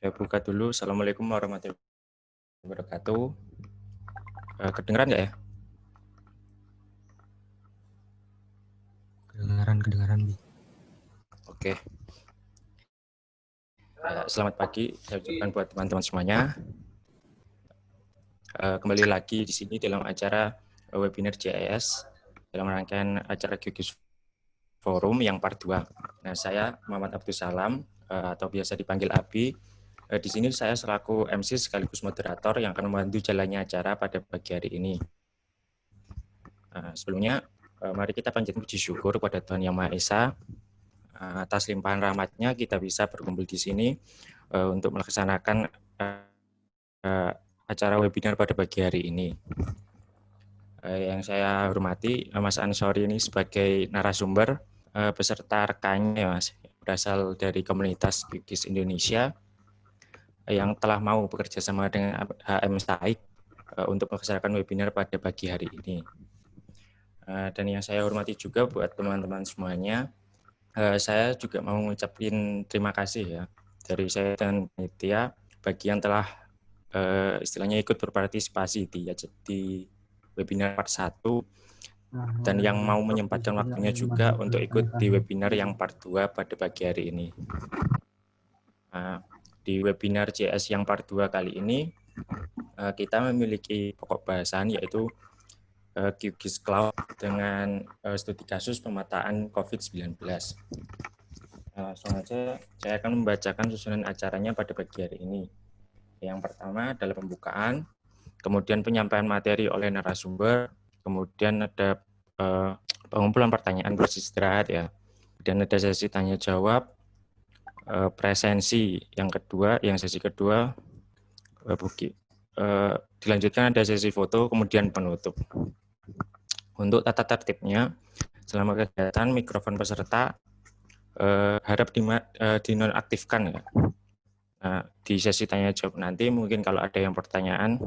Saya buka dulu. Assalamualaikum warahmatullahi wabarakatuh. Kedengeran nggak ya? Kedengaran Bu. Oke. Selamat pagi. Saya ucapkan buat teman-teman semuanya. Kembali lagi di sini dalam acara webinar JIS dalam rangkaian acara QGIS Forum yang part 2. Nah, saya Muhammad Abdul Salam atau biasa dipanggil Abi. Di sini saya selaku MC sekaligus moderator yang akan membantu jalannya acara pada pagi hari ini. Sebelumnya, mari kita panjatkan puji syukur kepada Tuhan Yang Maha Esa atas limpahan rahmatnya kita bisa berkumpul di sini untuk melaksanakan acara webinar pada pagi hari ini. Yang saya hormati Mas Ansori ini sebagai narasumber beserta rekannya Mas, berasal dari komunitas QGIS Indonesia yang telah mau bekerja sama dengan HM Saik untuk melaksanakan webinar pada pagi hari ini. Dan yang saya hormati juga buat teman-teman semuanya, saya juga mau mengucapkan terima kasih ya dari saya dan panitia bagi yang telah istilahnya ikut berpartisipasi di webinar part 1 dan yang mau menyempatkan waktunya juga untuk ikut di webinar yang part 2 pada pagi hari ini. Di webinar JS yang part 2 kali ini kita memiliki pokok bahasan yaitu QGIS Cloud dengan studi kasus pemetaan COVID-19. Langsung aja saya akan membacakan susunan acaranya pada pagi hari ini. Yang pertama adalah pembukaan, kemudian penyampaian materi oleh narasumber, kemudian ada pengumpulan pertanyaan beristirahat ya, dan ada sesi tanya jawab, presensi yang sesi kedua, dilanjutkan ada sesi foto, kemudian penutup. Untuk tata tertibnya, selama kegiatan mikrofon peserta harap dinonaktifkan ya. Nah, di sesi tanya jawab nanti mungkin kalau ada yang pertanyaan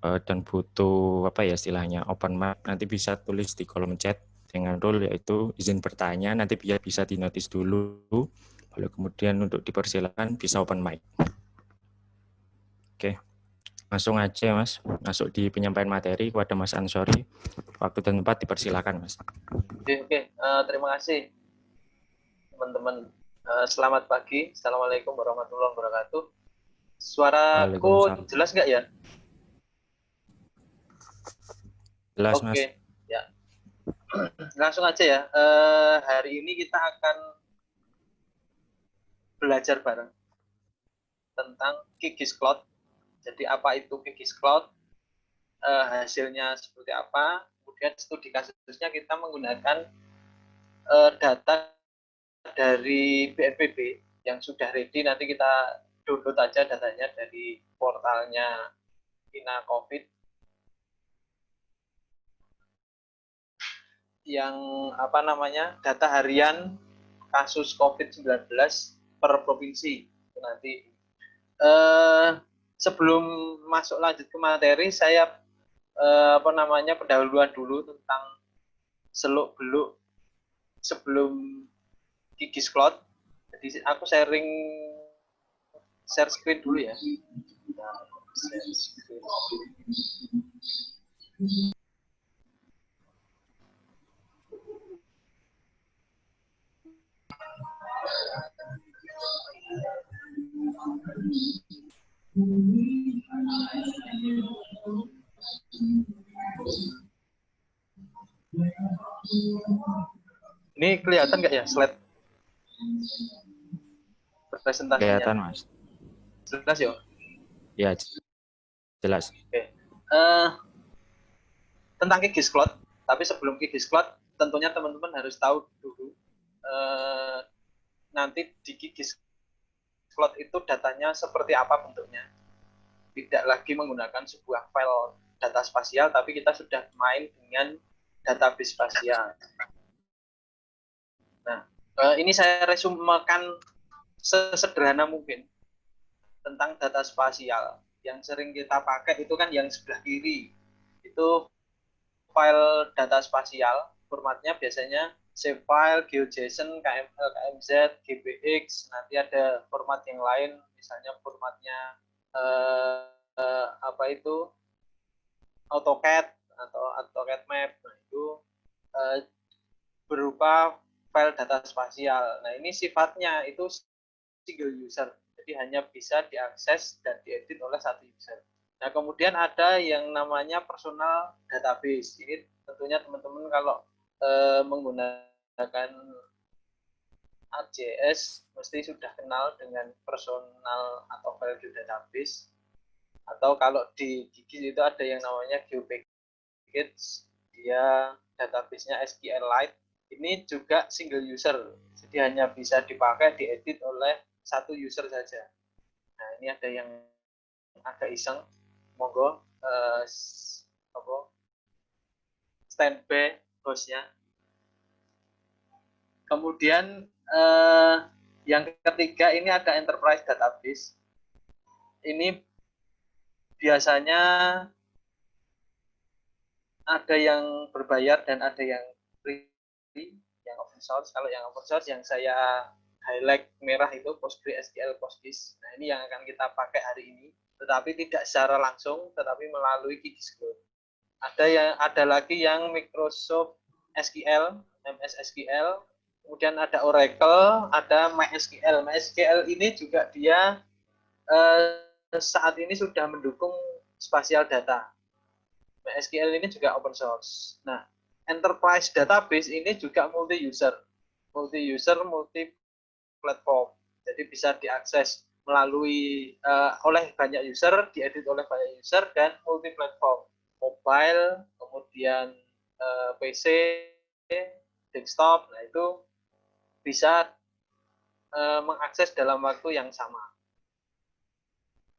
dan butuh apa ya istilahnya open mic, nanti bisa tulis di kolom chat dengan rule yaitu izin bertanya, nanti biar bisa dinotis dulu, lalu kemudian untuk dipersilakan bisa open mic. Oke, langsung aja Mas, masuk di penyampaian materi kepada Mas Ansori. Waktu dan tempat dipersilakan Mas. Oke. Terima kasih teman-teman. Selamat pagi. Assalamualaikum warahmatullahi wabarakatuh. Suaraku jelas nggak ya? Jelas Mas. Oke, ya. Langsung aja ya. Hari ini kita akan belajar bareng tentang QGIS Cloud. Jadi apa itu QGIS Cloud? Hasilnya seperti apa? Kemudian studi kasusnya kita menggunakan data dari BNPB yang sudah ready. Nanti kita download aja datanya dari portalnya Ina COVID yang data harian kasus COVID-19 per provinsi. Nanti sebelum masuk lanjut ke materi, saya pendahuluan dulu tentang seluk-beluk sebelum QGIS Cloud. Jadi aku share screen dulu ya. Share screen. Ini kelihatan nggak ya slide presentasinya? Kelihatan Mas. Jelas ya? Ya, jelas. Oke. Tentang QGIS Cloud, tapi sebelum QGIS Cloud, tentunya teman-teman harus tahu dulu nanti di QGIS Cloud itu datanya seperti apa bentuknya. Tidak lagi menggunakan sebuah file data spasial, tapi kita sudah main dengan database spasial. Nah, ini saya resumekan sesederhana mungkin tentang data spasial. Yang sering kita pakai itu kan yang sebelah kiri. Itu file data spasial, formatnya biasanya shapefile, GeoJSON, KML, KMZ, GPX, nanti ada format yang lain misalnya formatnya apa itu AutoCAD atau AutoCAD Map, nah itu berupa file data spasial. Nah ini sifatnya itu single user, jadi hanya bisa diakses dan diedit oleh satu user. Nah kemudian ada yang namanya personal database. Ini tentunya teman-teman kalau menggunakan ArcGIS mesti sudah kenal dengan personal atau value database. Atau kalau di GIS itu ada yang namanya GeoPackage, dia database-nya SQLite. Ini juga single user, jadi hanya bisa dipakai diedit oleh satu user saja. Nah ini ada yang agak iseng, monggo standby hostnya. Kemudian yang ketiga ini ada enterprise database. Ini biasanya ada yang berbayar dan ada yang free, yang open source. Kalau yang open source yang saya highlight merah itu PostgreSQL PostGIS. Nah ini yang akan kita pakai hari ini, tetapi tidak secara langsung, tetapi melalui QGIS Cloud. Ada lagi yang Microsoft SQL, MS SQL, kemudian ada Oracle, ada MySQL. MySQL ini juga dia saat ini sudah mendukung spatial data. MySQL ini juga open source. Nah, enterprise database ini juga multi-user, multi-platform. Jadi bisa diakses melalui oleh banyak user, diedit oleh banyak user, dan multi-platform. Mobile, kemudian PC, desktop, nah itu bisa mengakses dalam waktu yang sama.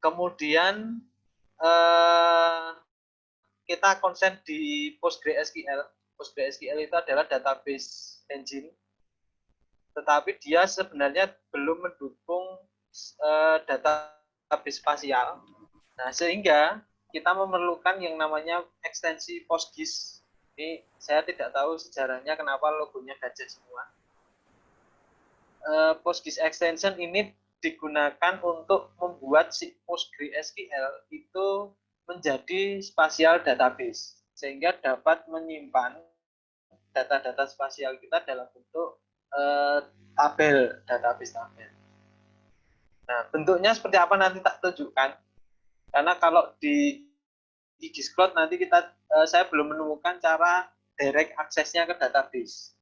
Kemudian kita konsen di PostgreSQL. PostgreSQL itu adalah database engine, tetapi dia sebenarnya belum mendukung database spasial. Nah, sehingga kita memerlukan yang namanya ekstensi PostGIS. Ini saya tidak tahu sejarahnya kenapa logonya gajah semua. PostGIS extension ini digunakan untuk membuat si PostgreSQL itu menjadi spatial database, sehingga dapat menyimpan data-data spasial kita dalam bentuk tabel, database tabel. Nah, bentuknya seperti apa nanti tak tunjukkan. Karena kalau di QGIS Cloud nanti saya belum menemukan cara direct aksesnya ke database.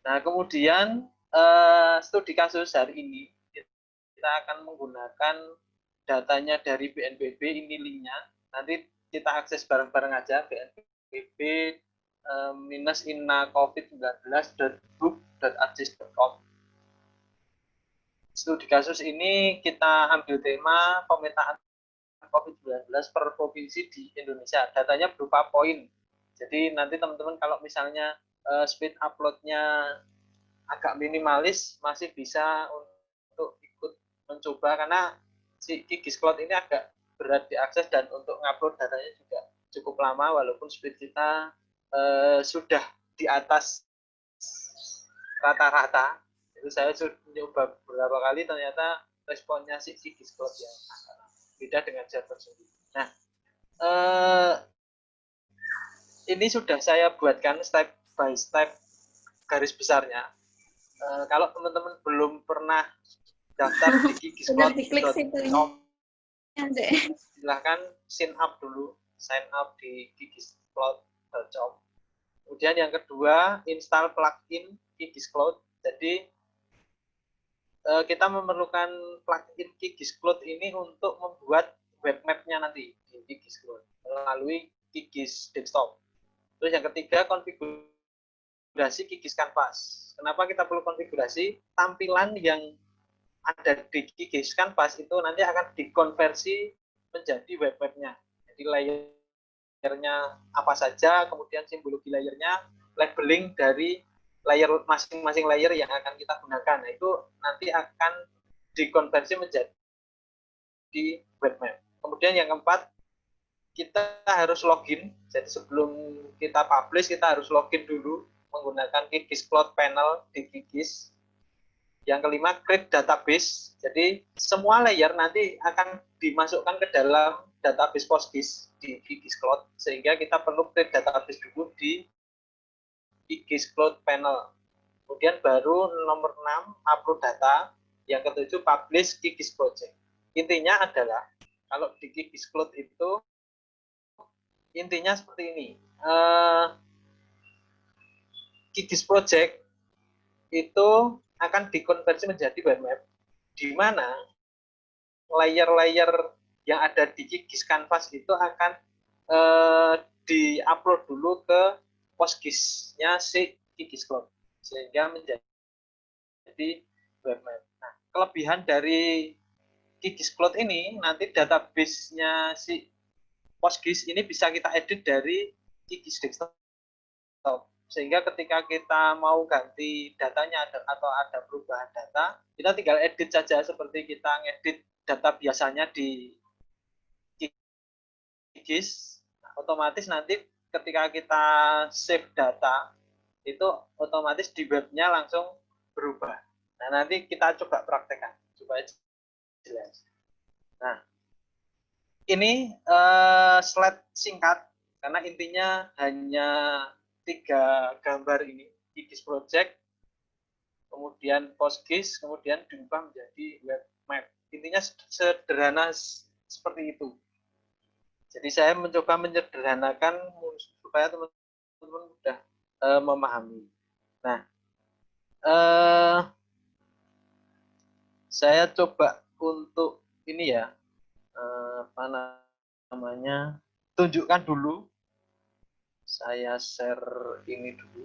Nah, kemudian studi kasus hari ini kita akan menggunakan datanya dari BNPB, ini linknya. Nanti kita akses bareng-bareng aja, BNPB minus inna covid19.book.arcis.com. Studi kasus ini kita ambil tema pemetaan COVID-19 per provinsi di Indonesia. Datanya berupa poin. Jadi nanti teman-teman kalau misalnya speed uploadnya agak minimalis, masih bisa untuk ikut mencoba, karena si QGIS Cloud ini agak berat diakses dan untuk ngupload datanya juga cukup lama, walaupun speed kita sudah di atas rata-rata. Itu saya sudah mencoba beberapa kali, ternyata responnya si QGIS Cloud yang beda dengan server sendiri. Nah, ini sudah saya buatkan step by step garis besarnya. Kalau teman-teman belum pernah daftar di gigiscloud.com, silahkan sign up dulu, sign up di gigiscloud.com. Kemudian yang kedua, install plugin QGIS Cloud. Jadi kita memerlukan plugin QGIS Cloud ini untuk membuat web map-nya nanti di QGIS Cloud melalui QGIS Desktop. Terus yang ketiga, konfigurasi QGIS Canvas. Kenapa kita perlu konfigurasi? Tampilan yang ada di QGIS Canvas itu nanti akan dikonversi menjadi web map-nya. Jadi layernya apa saja, kemudian simbologi layernya, labeling dari layer masing-masing layer yang akan kita gunakan. Nah, itu nanti akan dikonversi menjadi web map. Kemudian yang keempat, kita harus login. Jadi sebelum kita publish, kita harus login dulu menggunakan QGIS Cloud Panel di QGIS. Yang kelima, create database. Jadi semua layer nanti akan dimasukkan ke dalam database PostGIS di QGIS Cloud, sehingga kita perlu create database dulu di QGIS Cloud Panel. Kemudian baru nomor 6, upload data. Yang ketujuh, publish QGIS Project. Intinya adalah, kalau di QGIS Cloud itu, intinya seperti ini. QGIS Project itu akan dikonversi menjadi web map, di mana layer-layer yang ada di QGIS Canvas itu akan di-upload dulu ke PostGIS-nya si QGIS Cloud, sehingga menjadi web map. Nah, kelebihan dari QGIS Cloud ini, nanti database-nya si PostGIS ini bisa kita edit dari QGIS Desktop. Sehingga ketika kita mau ganti datanya atau ada perubahan data, kita tinggal edit saja seperti kita ngedit data biasanya di QGIS. Nah, otomatis nanti ketika kita save data, itu otomatis di webnya langsung berubah. Nah, nanti kita coba praktekkan supaya jelas. Nah, ini slide singkat, karena intinya hanya 3 gambar ini, QGIS Project, kemudian PostGIS, kemudian diubah menjadi web map. Intinya sederhana seperti itu. Jadi saya mencoba menyederhanakan supaya teman-teman mudah memahami. Nah, saya coba untuk ini ya, apa namanya, tunjukkan dulu. Saya share ini dulu.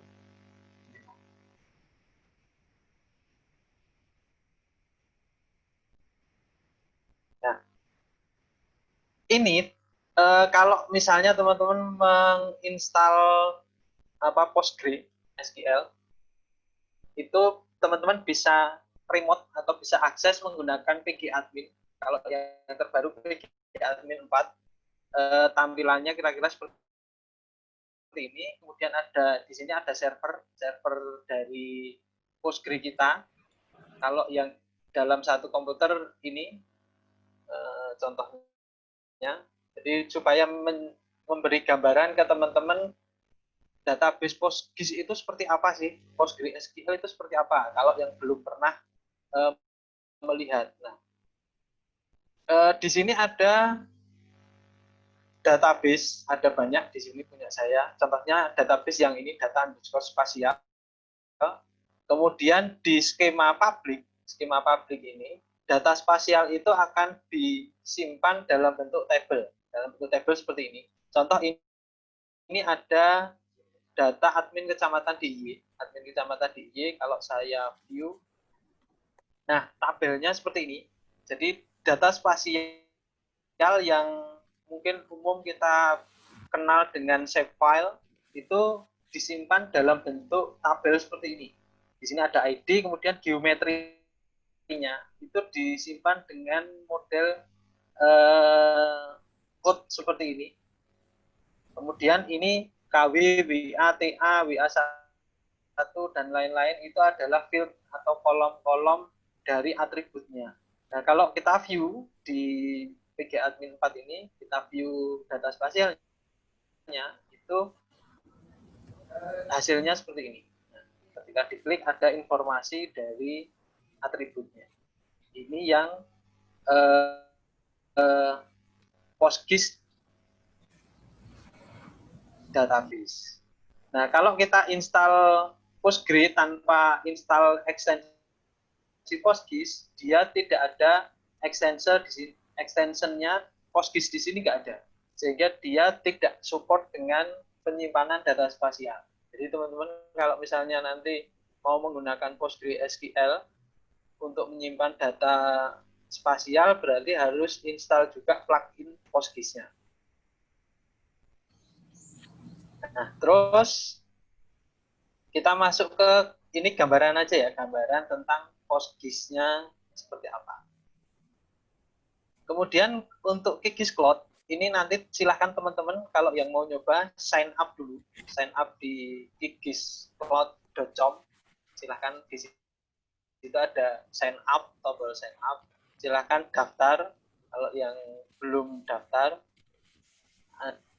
Nah, ini kalau misalnya teman-teman menginstal PostgreSQL, itu teman-teman bisa remote atau bisa akses menggunakan pgadmin. Kalau yang terbaru pgadmin 4, tampilannya kira-kira seperti ini. Kemudian ada di sini ada server dari Postgre kita. Kalau yang dalam satu komputer ini contohnya. Jadi supaya memberi gambaran ke teman-teman database PostGIS itu seperti apa sih? PostgreSQL itu seperti apa? Kalau yang belum pernah melihat. Nah, di sini ada database, ada banyak di sini punya saya. Contohnya database yang ini data underscore spasial. Kemudian di skema publik ini, data spasial itu akan disimpan dalam bentuk tabel seperti ini. Contoh ini ada data admin kecamatan DIY. Kalau saya view, nah tabelnya seperti ini. Jadi data spasial yang mungkin umum kita kenal dengan shapefile itu disimpan dalam bentuk tabel seperti ini. Di sini ada ID, kemudian geometrinya itu disimpan dengan model code seperti ini. Kemudian ini KW, WA, TA, WA1 dan lain-lain itu adalah field atau kolom-kolom dari atributnya. Nah, kalau kita view di pgadmin 4 ini, kita view data spasialnya, itu hasilnya seperti ini. Nah, ketika diklik ada informasi dari atributnya. Ini yang PostGIS database. Nah, kalau kita install Postgre tanpa install ekstensi PostGIS, dia tidak ada extensionnya PostGIS di sini nggak ada, sehingga dia tidak support dengan penyimpanan data spasial. Jadi teman-teman kalau misalnya nanti mau menggunakan PostgreSQL untuk menyimpan data spasial, berarti harus install juga plugin PostGIS-nya. Nah, terus kita masuk ke ini gambaran aja ya, gambaran tentang PostGIS-nya seperti apa. Kemudian untuk QGIS Cloud ini nanti silahkan teman-teman kalau yang mau nyoba sign up dulu, sign up di kigiscloud.com. Silahkan di situ ada sign up, tombol sign up. Silahkan daftar. Kalau yang belum daftar,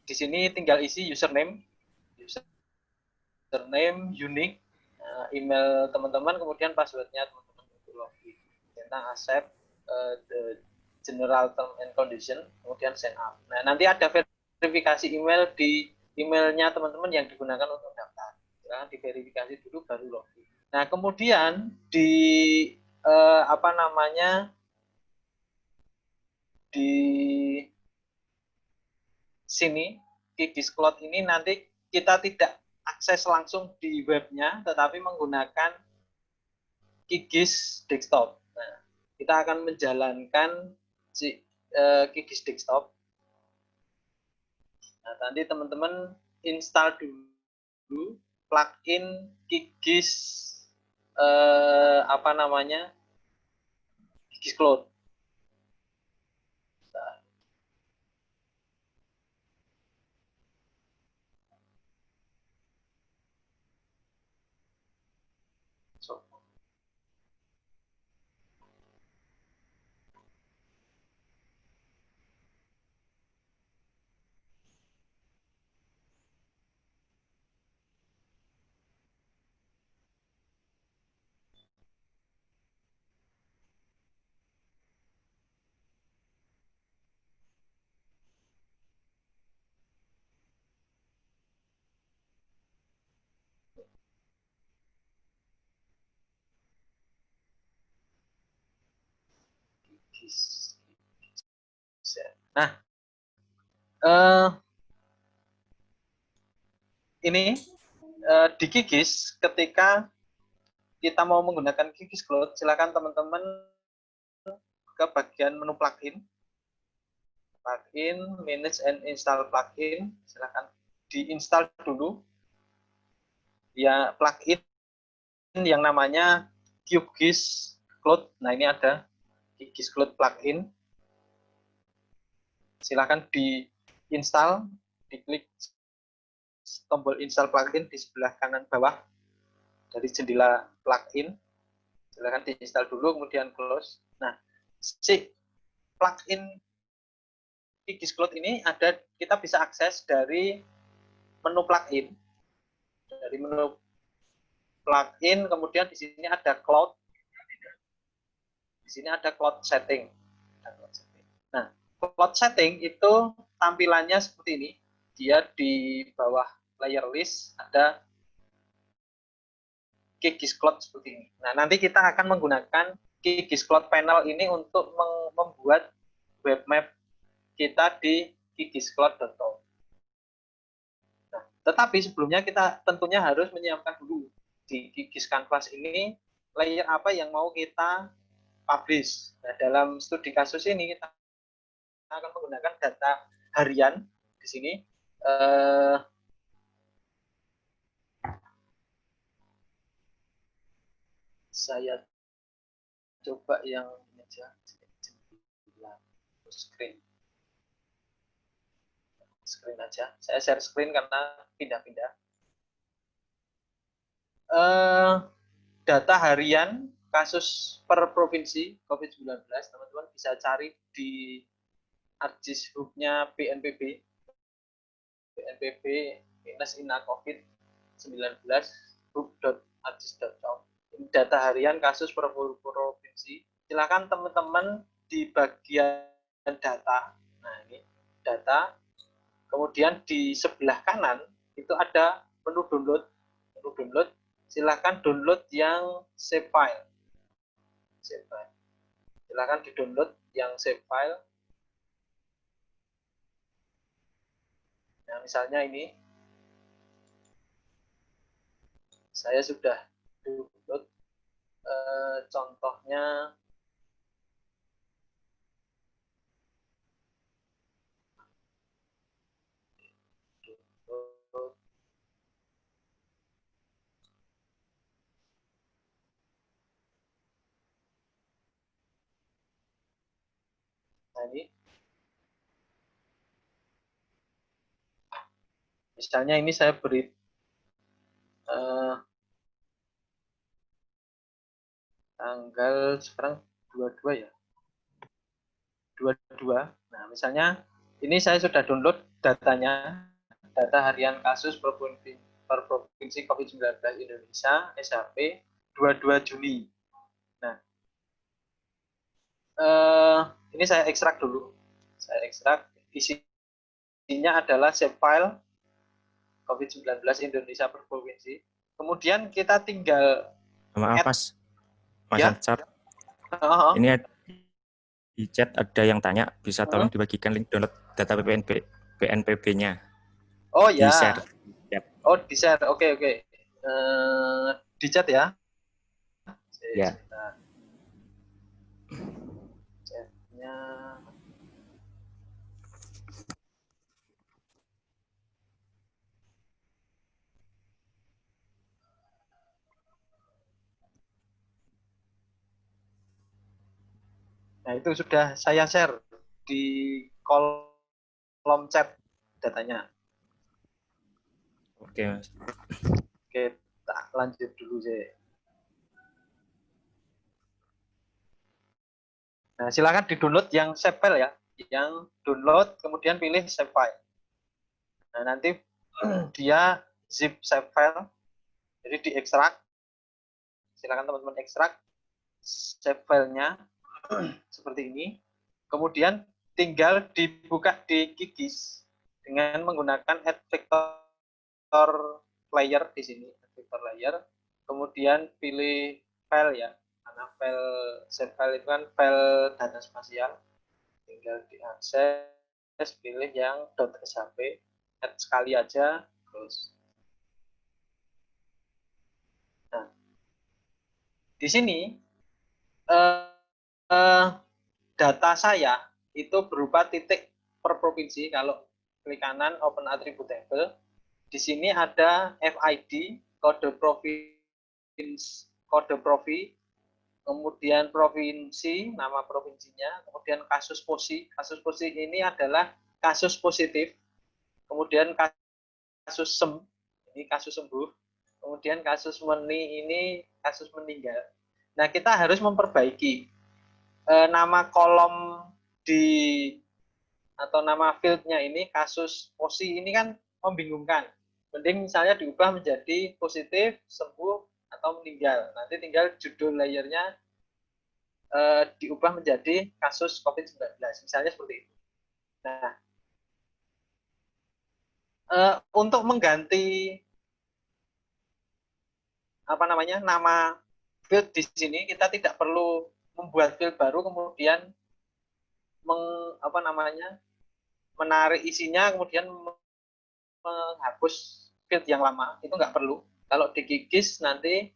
di sini tinggal isi username, unique, email teman-teman, kemudian passwordnya teman-teman untuk login. Tentang accept the general term and condition, kemudian sign up. Nah, nanti ada verifikasi email di emailnya teman-teman yang digunakan untuk daftar. Ya, diverifikasi dulu baru login. Nah, kemudian di apa namanya, di sini Kigiscloud ini nanti kita tidak akses langsung di webnya, tetapi menggunakan Kigis desktop. Nah, kita akan menjalankan Kigis desktop. Nah, nanti teman-teman install dulu plugin Kigis apa namanya, Kigiscloud. Nah, ini di Kigis, ketika kita mau menggunakan Kigiscloud, silakan teman-teman ke bagian menu plugin, manage and install plugin, silakan diinstal dulu ya plugin yang namanya Kigiscloud. Nah, ini ada Kigiscloud plugin. Silakan diinstal, diklik tombol install plugin di sebelah kanan bawah dari jendela plugin. Silakan diinstal dulu, kemudian close. Nah, si plugin Kigiscloud ini ada, kita bisa akses dari menu plugin. Dari menu plugin, kemudian di sini ada cloud. Di sini ada cloud setting. Nah, cloud setting itu tampilannya seperti ini. Dia di bawah layer list ada Kigiscloud seperti ini. Nah, nanti kita akan menggunakan Kigiscloud panel ini untuk membuat web map kita di kigiscloud.com. Nah, tetapi sebelumnya kita tentunya harus menyiapkan dulu di Kigis Canvas ini layer apa yang mau kita publish. Nah, dalam studi kasus ini kita akan menggunakan data harian di sini. Saya coba yang ini aja, screen aja. Saya share screen karena pindah-pindah. Data harian kasus per provinsi COVID-19, teman-teman bisa cari di ArcGIS Hub-nya BNPB, minus-ina COVID-19, hub.arcgis.com. Data harian kasus per provinsi. Silakan teman-teman di bagian data. Nah, ini data. Kemudian di sebelah kanan itu ada menu download. Menu download, silakan download yang save file. Silakan di-download yang save file. Nah, misalnya ini saya sudah download contohnya nah, ini Misalnya ini saya beri tanggal sekarang 22 ya. 22. Nah, misalnya ini saya sudah download datanya, data harian kasus per provinsi COVID-19 Indonesia, SHP 22 Juni. Nah, ini saya ekstrak dulu. Saya ekstrak, isinya adalah shape file COVID-19 Indonesia per provinsi. Kemudian kita tinggal Maaf Mas, Mas ya. Ansar. Ini di chat ada yang tanya, bisa tolong dibagikan link download data PNPB-nya. Oh Di ya. share. Oh di share, oke. Di chat ya. Ya. Chatnya. Nah, itu sudah saya share di kolom chat datanya. Oke, Mas. Oke, tak lanjut dulu sih. Nah, silakan di-download yang save file ya. Yang download, kemudian pilih save file. Nah, nanti dia zip save file, jadi diekstrak. Silakan teman-teman ekstrak save filenya seperti ini. Kemudian tinggal dibuka di Kikis dengan menggunakan add vector layer di sini, vector layer. Kemudian pilih file ya, karena file save file itu kan file data spasial. Tinggal diakses, pilih yang .shp, add sekali aja, terus. Nah, di sini data saya itu berupa titik per provinsi. Kalau klik kanan open attribute table, di sini ada FID, kode provinsi, kode provi, kemudian provinsi, nama provinsinya, kemudian kasus posi. Kasus posi ini adalah kasus positif, kemudian kasus sem, ini kasus sembuh, kemudian kasus meni ini kasus meninggal. Nah, kita harus memperbaiki nama kolom di atau nama fieldnya ini, kasus posi ini kan membingungkan. Mending misalnya diubah menjadi positif, sembuh, atau meninggal. Nanti tinggal judul layernya diubah menjadi kasus COVID-19. Misalnya seperti itu. Nah, untuk mengganti nama field di sini, kita tidak perlu membuat field baru kemudian menarik isinya kemudian menghapus field yang lama. Itu nggak perlu. Kalau di Kikis nanti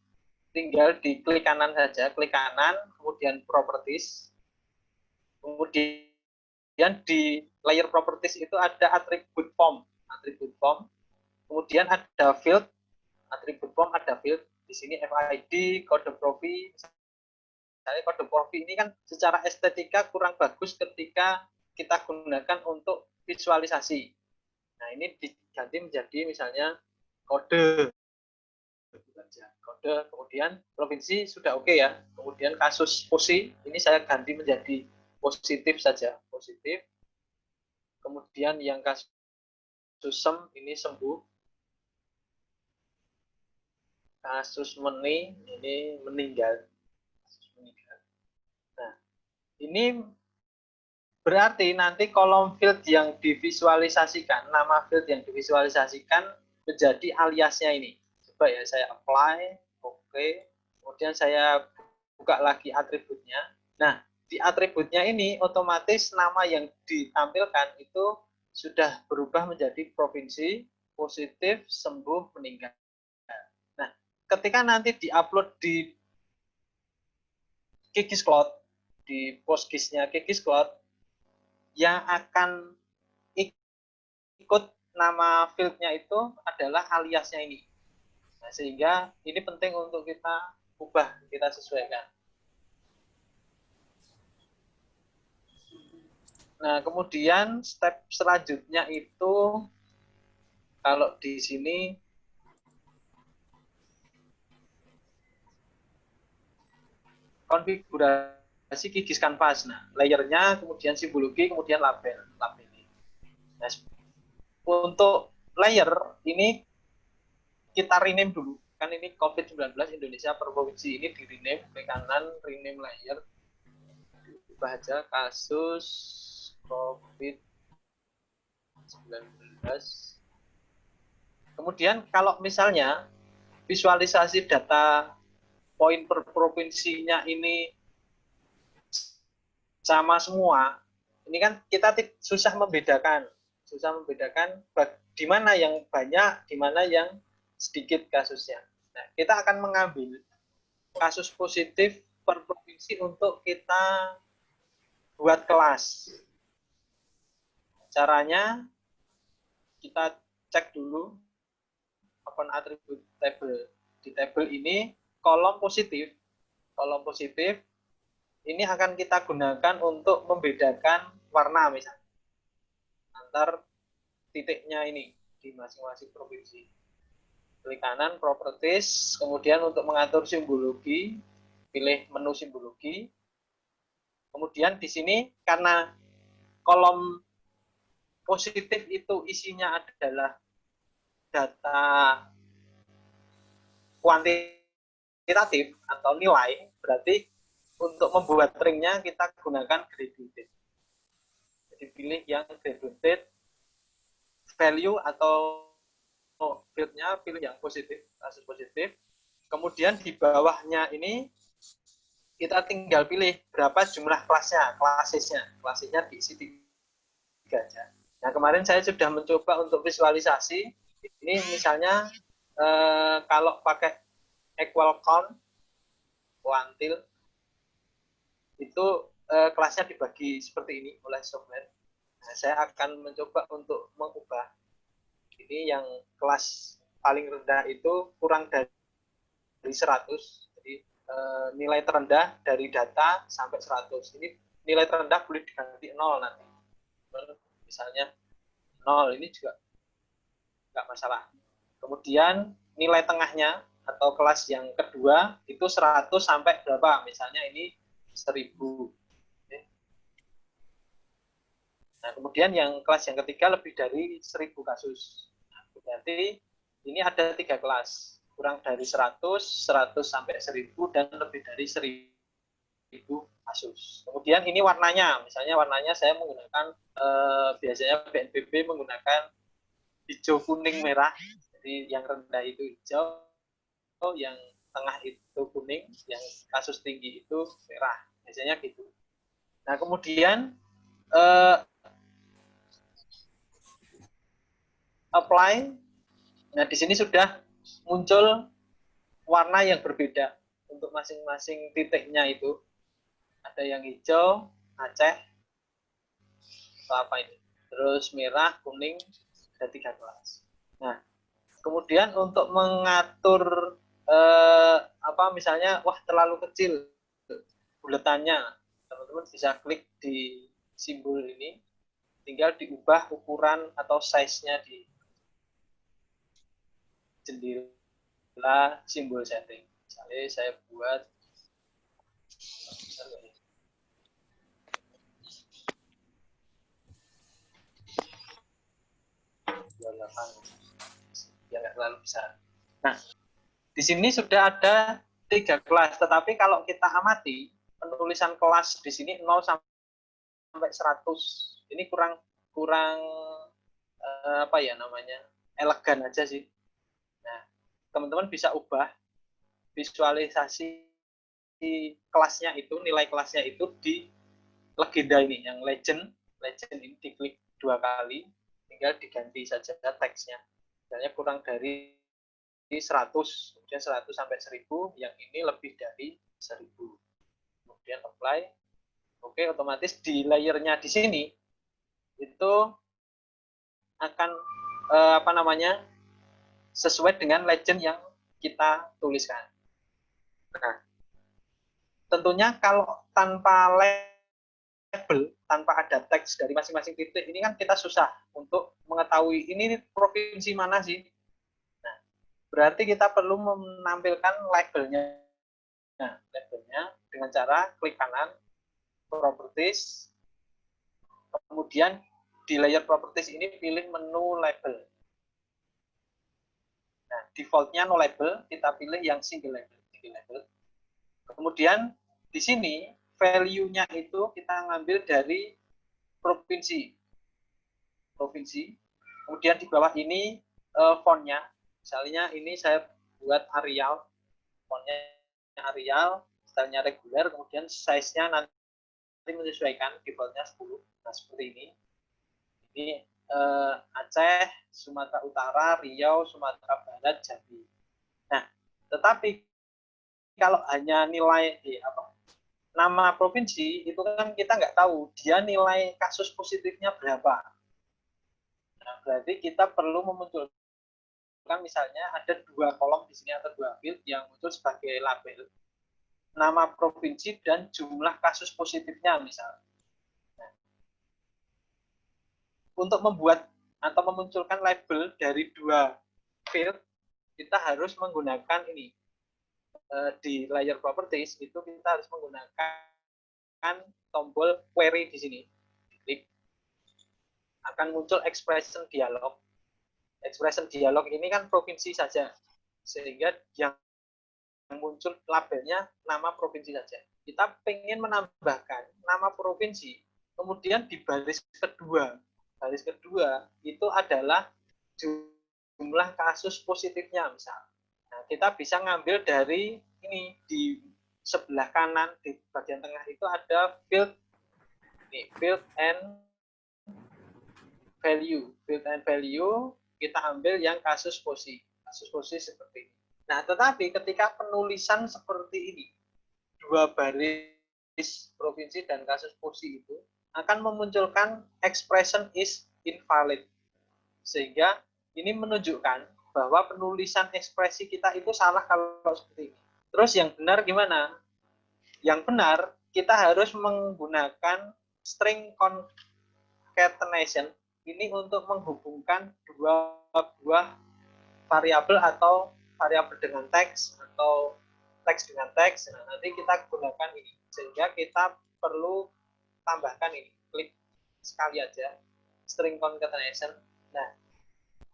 tinggal di klik kanan saja, klik kanan, kemudian properties, kemudian di layer properties itu ada atribut form, kemudian ada field, atribut form ada field, di sini FID, kode provi. Misalnya kode provi ini kan secara estetika kurang bagus ketika kita gunakan untuk visualisasi. Nah, ini diganti menjadi misalnya kode, kemudian provinsi sudah oke ya. Kemudian kasus posi ini saya ganti menjadi positif saja, positif. Kemudian yang kasus sem ini sembuh. Kasus meni ini meninggal. Nah, ini berarti nanti kolom field yang divisualisasikan, nama field yang divisualisasikan menjadi aliasnya ini. Coba ya saya apply, oke. Kemudian saya buka lagi atributnya. Nah, di atributnya ini otomatis nama yang ditampilkan itu sudah berubah menjadi provinsi, positif, sembuh, meninggal. Nah, ketika nanti diupload di Kikis Cloud, di PostGIS-nya Kikis Cloud, yang akan ikut nama fieldnya itu adalah aliasnya ini. Nah, sehingga ini penting untuk kita ubah, kita sesuaikan. Nah, kemudian step selanjutnya itu Kalau di sini konfigurasi Kikis Canvas. Nah, layernya, kemudian simbologi, kemudian label ini. Nah, untuk layer ini kita rename dulu. Kan ini COVID-19 Indonesia per provinsi ini di rename, ke kanan rename layer. Ubah aja kasus COVID-19. Kemudian kalau misalnya visualisasi data poin per provinsinya ini sama semua, ini kan kita susah membedakan di mana yang banyak, di mana yang sedikit kasusnya. Nah, kita akan mengambil kasus positif per provinsi untuk kita buat kelas. Caranya kita cek dulu open attribute table. Di table ini kolom positif ini akan kita gunakan untuk membedakan warna misalnya antar titiknya ini di masing-masing provinsi. Klik kanan properties, kemudian untuk mengatur simbologi pilih menu simbologi. Kemudian di sini karena kolom positif itu isinya adalah data kuantitatif atau nilai, berarti untuk membuat ringnya kita gunakan graduated. Jadi pilih yang graduated value atau fieldnya pilih yang positif, kasus positif. Kemudian di bawahnya ini kita tinggal pilih berapa jumlah kelasnya, klasisnya diisi 3 aja. Nah, kemarin saya sudah mencoba untuk visualisasi. Ini misalnya kalau pakai equal count, kuantil, itu kelasnya dibagi seperti ini oleh software. Nah, saya akan mencoba untuk mengubah. Ini yang kelas paling rendah itu kurang dari 100. Jadi nilai terendah dari data sampai 100. Ini nilai terendah boleh diganti 0 nanti. Misalnya 0, ini juga nggak masalah. Kemudian nilai tengahnya atau kelas yang kedua itu 100 sampai berapa? Misalnya ini 1000. Nah, kemudian yang kelas yang ketiga lebih dari 1000 kasus. Nah, berarti ini ada 3 kelas. Kurang dari 100, 100 sampai 1000, dan lebih dari 1000 kasus. Kemudian ini warnanya. Misalnya warnanya saya menggunakan, biasanya BNPB menggunakan hijau, kuning, merah. Jadi yang rendah itu hijau, yang tengah itu kuning, yang kasus tinggi itu merah. Biasanya gitu. Nah, kemudian apply. Nah, di sini sudah muncul warna yang berbeda untuk masing-masing titiknya itu. Ada yang hijau, Aceh, atau apa ini. Terus merah, kuning, ada 3 kelas. Nah, kemudian untuk mengatur misalnya, wah terlalu kecil buletannya, teman-teman bisa klik di simbol ini, tinggal diubah ukuran atau size-nya di jendela simbol setting. Misalnya saya buat 28, ya nggak terlalu besar. Nah, di sini sudah ada 3 kelas, tetapi kalau kita amati penulisan kelas di sini 0 sampai 100. Ini kurang elegan aja sih. Nah, teman-teman bisa ubah visualisasi kelasnya itu, nilai kelasnya itu di legenda ini, yang legend ini diklik 2 kali, tinggal diganti saja teksnya. Misalnya kurang dari 100, kemudian 100 sampai 1000, yang ini lebih dari 1000. Kemudian apply. Oke, otomatis di layernya di sini itu akan sesuai dengan legend yang kita tuliskan. Nah, tentunya kalau tanpa label tanpa ada teks dari masing-masing titik, ini kan kita susah untuk mengetahui ini provinsi mana sih. Nah, berarti kita perlu menampilkan labelnya. Nah, labelnya dengan cara klik kanan, properties, kemudian di layer properties ini pilih menu label. Nah, defaultnya no label, kita pilih yang single label. Kemudian di sini value-nya itu kita ngambil dari provinsi. Kemudian di bawah ini font-nya. Misalnya ini saya buat Arial, font-nya Arial, stylenya reguler, kemudian size-nya nanti menyesuaikan, default-nya 10. Nah, seperti ini. Ini Aceh, Sumatera Utara, Riau, Sumatera Barat, Jambi. Nah, tetapi kalau hanya nilai nama provinsi itu kan kita nggak tahu dia nilai kasus positifnya berapa. Nah, berarti kita perlu memunculkan misalnya ada 2 kolom di sini atau 2 field yang muncul sebagai label nama provinsi dan jumlah kasus positifnya misalnya. Nah, untuk membuat atau memunculkan label dari 2 field kita harus menggunakan ini. Di layer properties itu kita harus menggunakan tombol query di sini. Klik, akan muncul expression dialog. Expression dialog ini kan provinsi saja, sehingga yang muncul labelnya nama provinsi saja. Kita pengen menambahkan nama provinsi, kemudian di baris kedua itu adalah jumlah kasus positifnya misalnya. Nah, kita bisa ngambil dari ini di sebelah kanan di bagian tengah itu ada field and value. Field and value kita ambil yang kasus posi seperti ini. Nah, tetapi ketika penulisan seperti ini, 2 baris provinsi dan kasus posi itu akan memunculkan expression is invalid. Sehingga ini menunjukkan bahwa penulisan ekspresi kita itu salah kalau seperti ini. Terus yang benar gimana? Yang benar kita harus menggunakan string concatenation ini untuk menghubungkan 2 buah variabel atau variabel dengan teks atau teks dengan teks. Nah, nanti kita gunakan ini. Sehingga kita perlu tambahkan ini. Klik sekali aja string concatenation. Nah,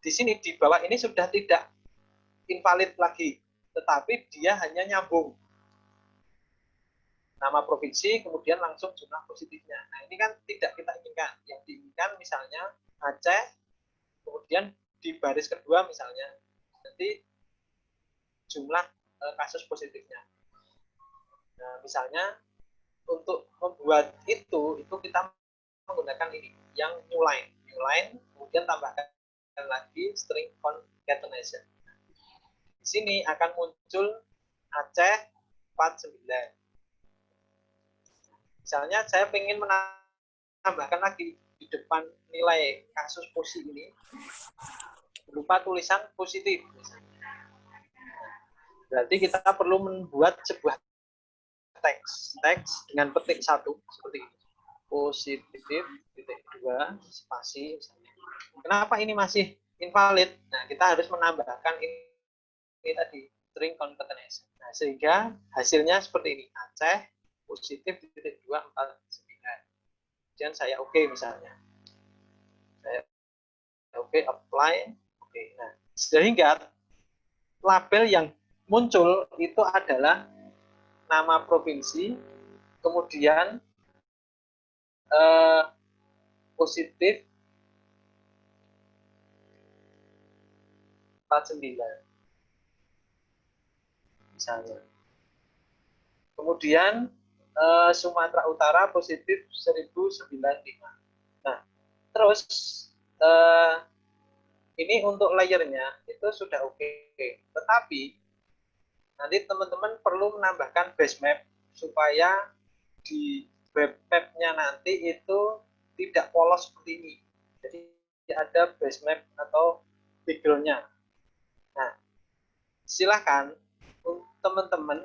di sini di bawah ini sudah tidak invalid lagi, tetapi dia hanya nyambung nama provinsi kemudian langsung jumlah positifnya. Nah, ini kan tidak kita inginkan. Yang diinginkan misalnya Aceh, kemudian di baris kedua misalnya nanti jumlah kasus positifnya. Nah, misalnya untuk membuat itu kita menggunakan ini yang new line, kemudian tambahkan lagi string concatenation. Di sini akan muncul Aceh 49. Misalnya saya ingin menambahkan lagi di depan nilai kasus posi ini berupa tulisan positif. Berarti kita perlu membuat sebuah teks dengan petik 1 seperti ini. Positif titik 2 spasi misalnya. Kenapa ini masih invalid? Nah, kita harus menambahkan ini tadi string concatenation. Nah, sehingga hasilnya seperti ini. Aceh positif titik 249. Kemudian saya oke misalnya. Saya oke, apply. Oke. Nah, sehingga label yang muncul itu adalah nama provinsi, kemudian positif 49 misalnya. Kemudian Sumatera Utara positif 1095. Nah, terus ini untuk layernya itu sudah oke. Tetapi nanti teman-teman perlu menambahkan base map supaya di web map-nya nanti itu tidak polos seperti ini. Jadi ada base map atau background-nya. Nah, silakan teman-teman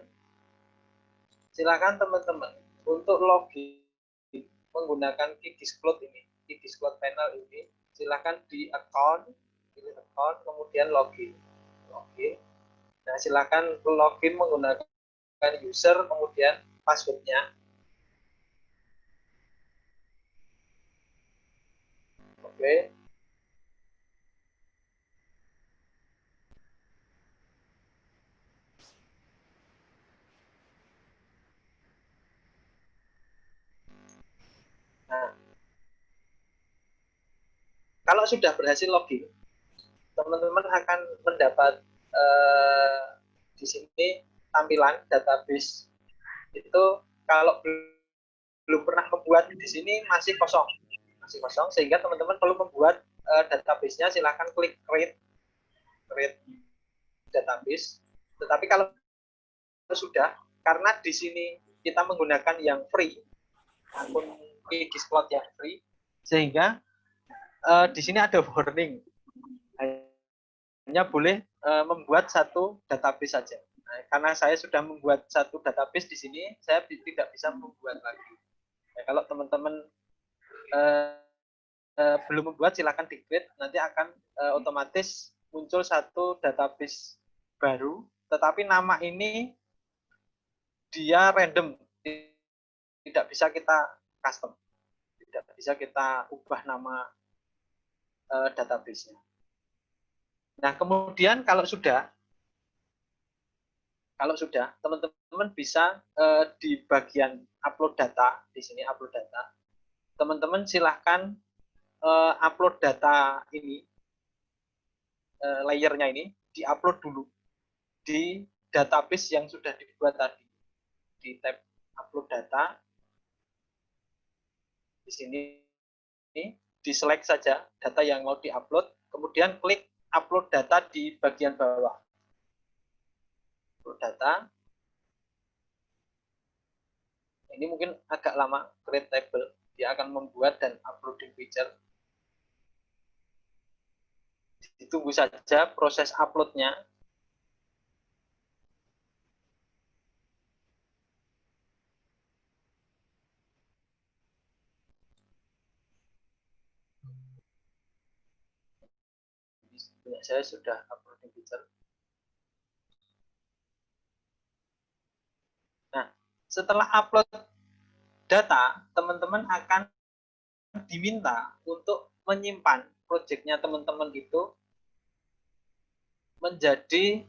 untuk login menggunakan Kikis Cloud ini, Kikis Cloud panel ini, silahkan di account, pilih account, kemudian login. Nah, silahkan login menggunakan user, kemudian passwordnya. Oke. Nah, kalau sudah berhasil login, teman-teman akan mendapat di sini tampilan database itu. Kalau belum pernah membuat di sini masih kosong, sehingga teman-teman perlu membuat database-nya. Silahkan klik create database. Tetapi kalau sudah, karena di sini kita menggunakan yang free, akun Kikis Cloud yang free, sehingga di sini ada warning, hanya boleh membuat satu database saja. Nah, karena saya sudah membuat satu database di sini, saya tidak bisa membuat lagi. Nah, kalau teman-teman belum membuat, silakan di-create, nanti akan otomatis muncul satu database baru, tetapi nama ini dia random, tidak bisa kita custom, tidak bisa kita ubah nama database-nya. Nah, kemudian kalau sudah teman-teman bisa di bagian upload data, di sini upload data, teman-teman silahkan upload data ini, layernya ini diupload dulu di database yang sudah dibuat tadi. Di tab upload data, di sini di select saja data yang mau diupload, kemudian klik upload data di bagian bawah. Upload data. Ini mungkin agak lama, create table. Dia akan membuat dan uploading feature. Ditunggu saja proses uploadnya. Saya sudah uploading feature. Nah, setelah upload data, teman-teman akan diminta untuk menyimpan proyeknya teman-teman itu menjadi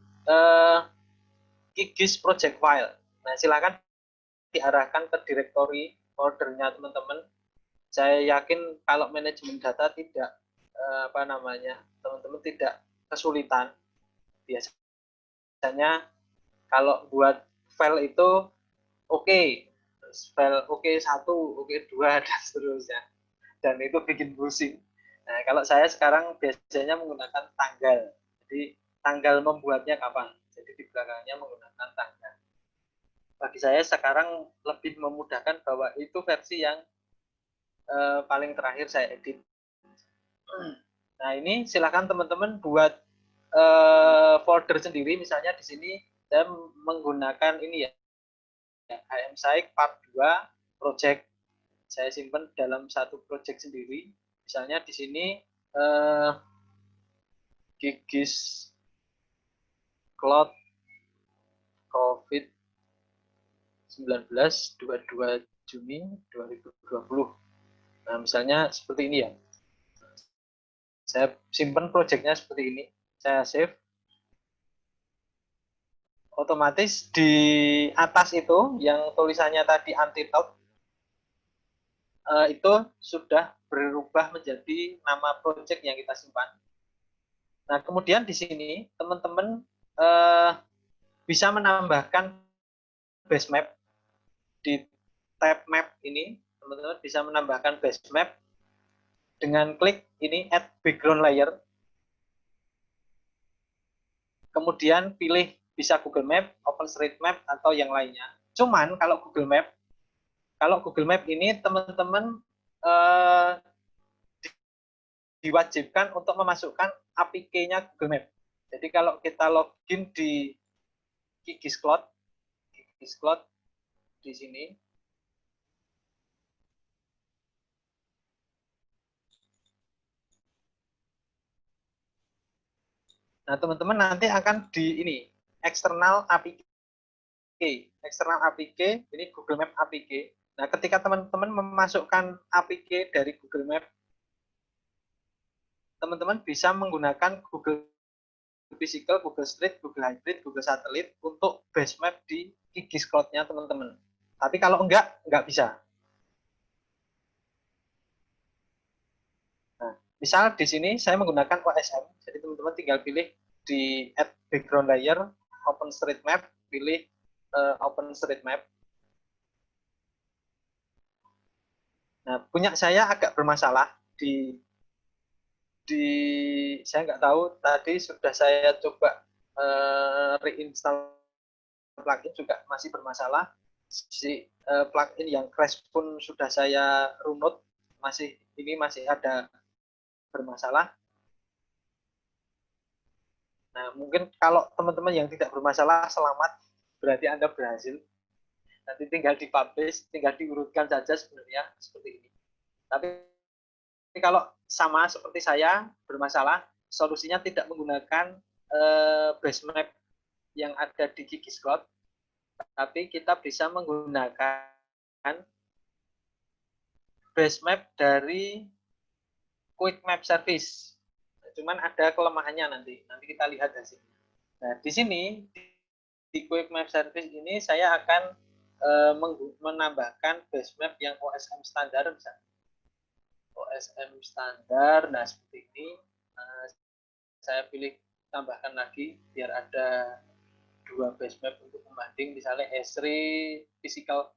Kikis project file. Nah, silakan diarahkan ke direktori foldernya teman-teman. Saya yakin kalau manajemen data tidak teman-teman tidak kesulitan. Biasanya kalau buat file itu file satu, dua, dan seterusnya. Dan itu bikin pusing. Nah, kalau saya sekarang biasanya menggunakan tanggal. Jadi tanggal membuatnya kapan. Jadi di belakangnya menggunakan tanggal. Bagi saya sekarang lebih memudahkan bahwa itu versi yang paling terakhir saya edit. Nah, ini silakan teman-teman buat folder sendiri. Misalnya di sini saya menggunakan ini ya, HM-Psych part 2 project. Saya simpan dalam satu project sendiri. Misalnya di sini Kikis Cloud COVID-19 22 Juni 2020. Nah, misalnya seperti ini ya. Saya simpan projectnya seperti ini. Saya save. Otomatis di atas itu yang tulisannya tadi anti-top itu sudah berubah menjadi nama project yang kita simpan. Nah, kemudian di sini teman-teman bisa menambahkan base map di tab map ini. Teman-teman bisa menambahkan base map dengan klik ini add background layer. Kemudian pilih bisa Google Map, OpenStreetMap atau yang lainnya. Cuman kalau Google Map ini teman-teman diwajibkan untuk memasukkan APK-nya Google Map. Jadi kalau kita login di Kikis Cloud di sini, Nah, teman-teman nanti akan di ini eksternal APK. Eksternal APK ini Google Map APK. Nah, ketika teman-teman memasukkan APK dari Google Map, teman-teman bisa menggunakan Google Physical, Google Street, Google Hybrid, Google Satellite untuk base map di QGIS Cloud-nya teman-teman. Tapi kalau enggak bisa. Nah, misal di sini saya menggunakan OSM, jadi teman-teman tinggal pilih di add background layer, OpenStreetMap, pilih OpenStreetMap. Nah, punya saya agak bermasalah di saya nggak tahu tadi sudah saya coba reinstall plugin juga masih bermasalah. Si plugin yang crash pun sudah saya runut, masih ada bermasalah. Nah, mungkin kalau teman-teman yang tidak bermasalah selamat, berarti Anda berhasil. Nanti tinggal dipublish, tinggal diurutkan saja sebenarnya seperti ini. Tapi kalau sama seperti saya bermasalah, solusinya tidak menggunakan base map yang ada di QGIS Cloud, tapi kita bisa menggunakan base map dari Quick Map Service. Cuman ada kelemahannya nanti kita lihat hasilnya. Nah, di sini di Quick Map Service ini saya akan menambahkan base map yang OSM standar misalnya. OSM standar, nah seperti ini. Saya pilih tambahkan lagi biar ada 2 base map untuk pembanding, misalnya Esri Physical.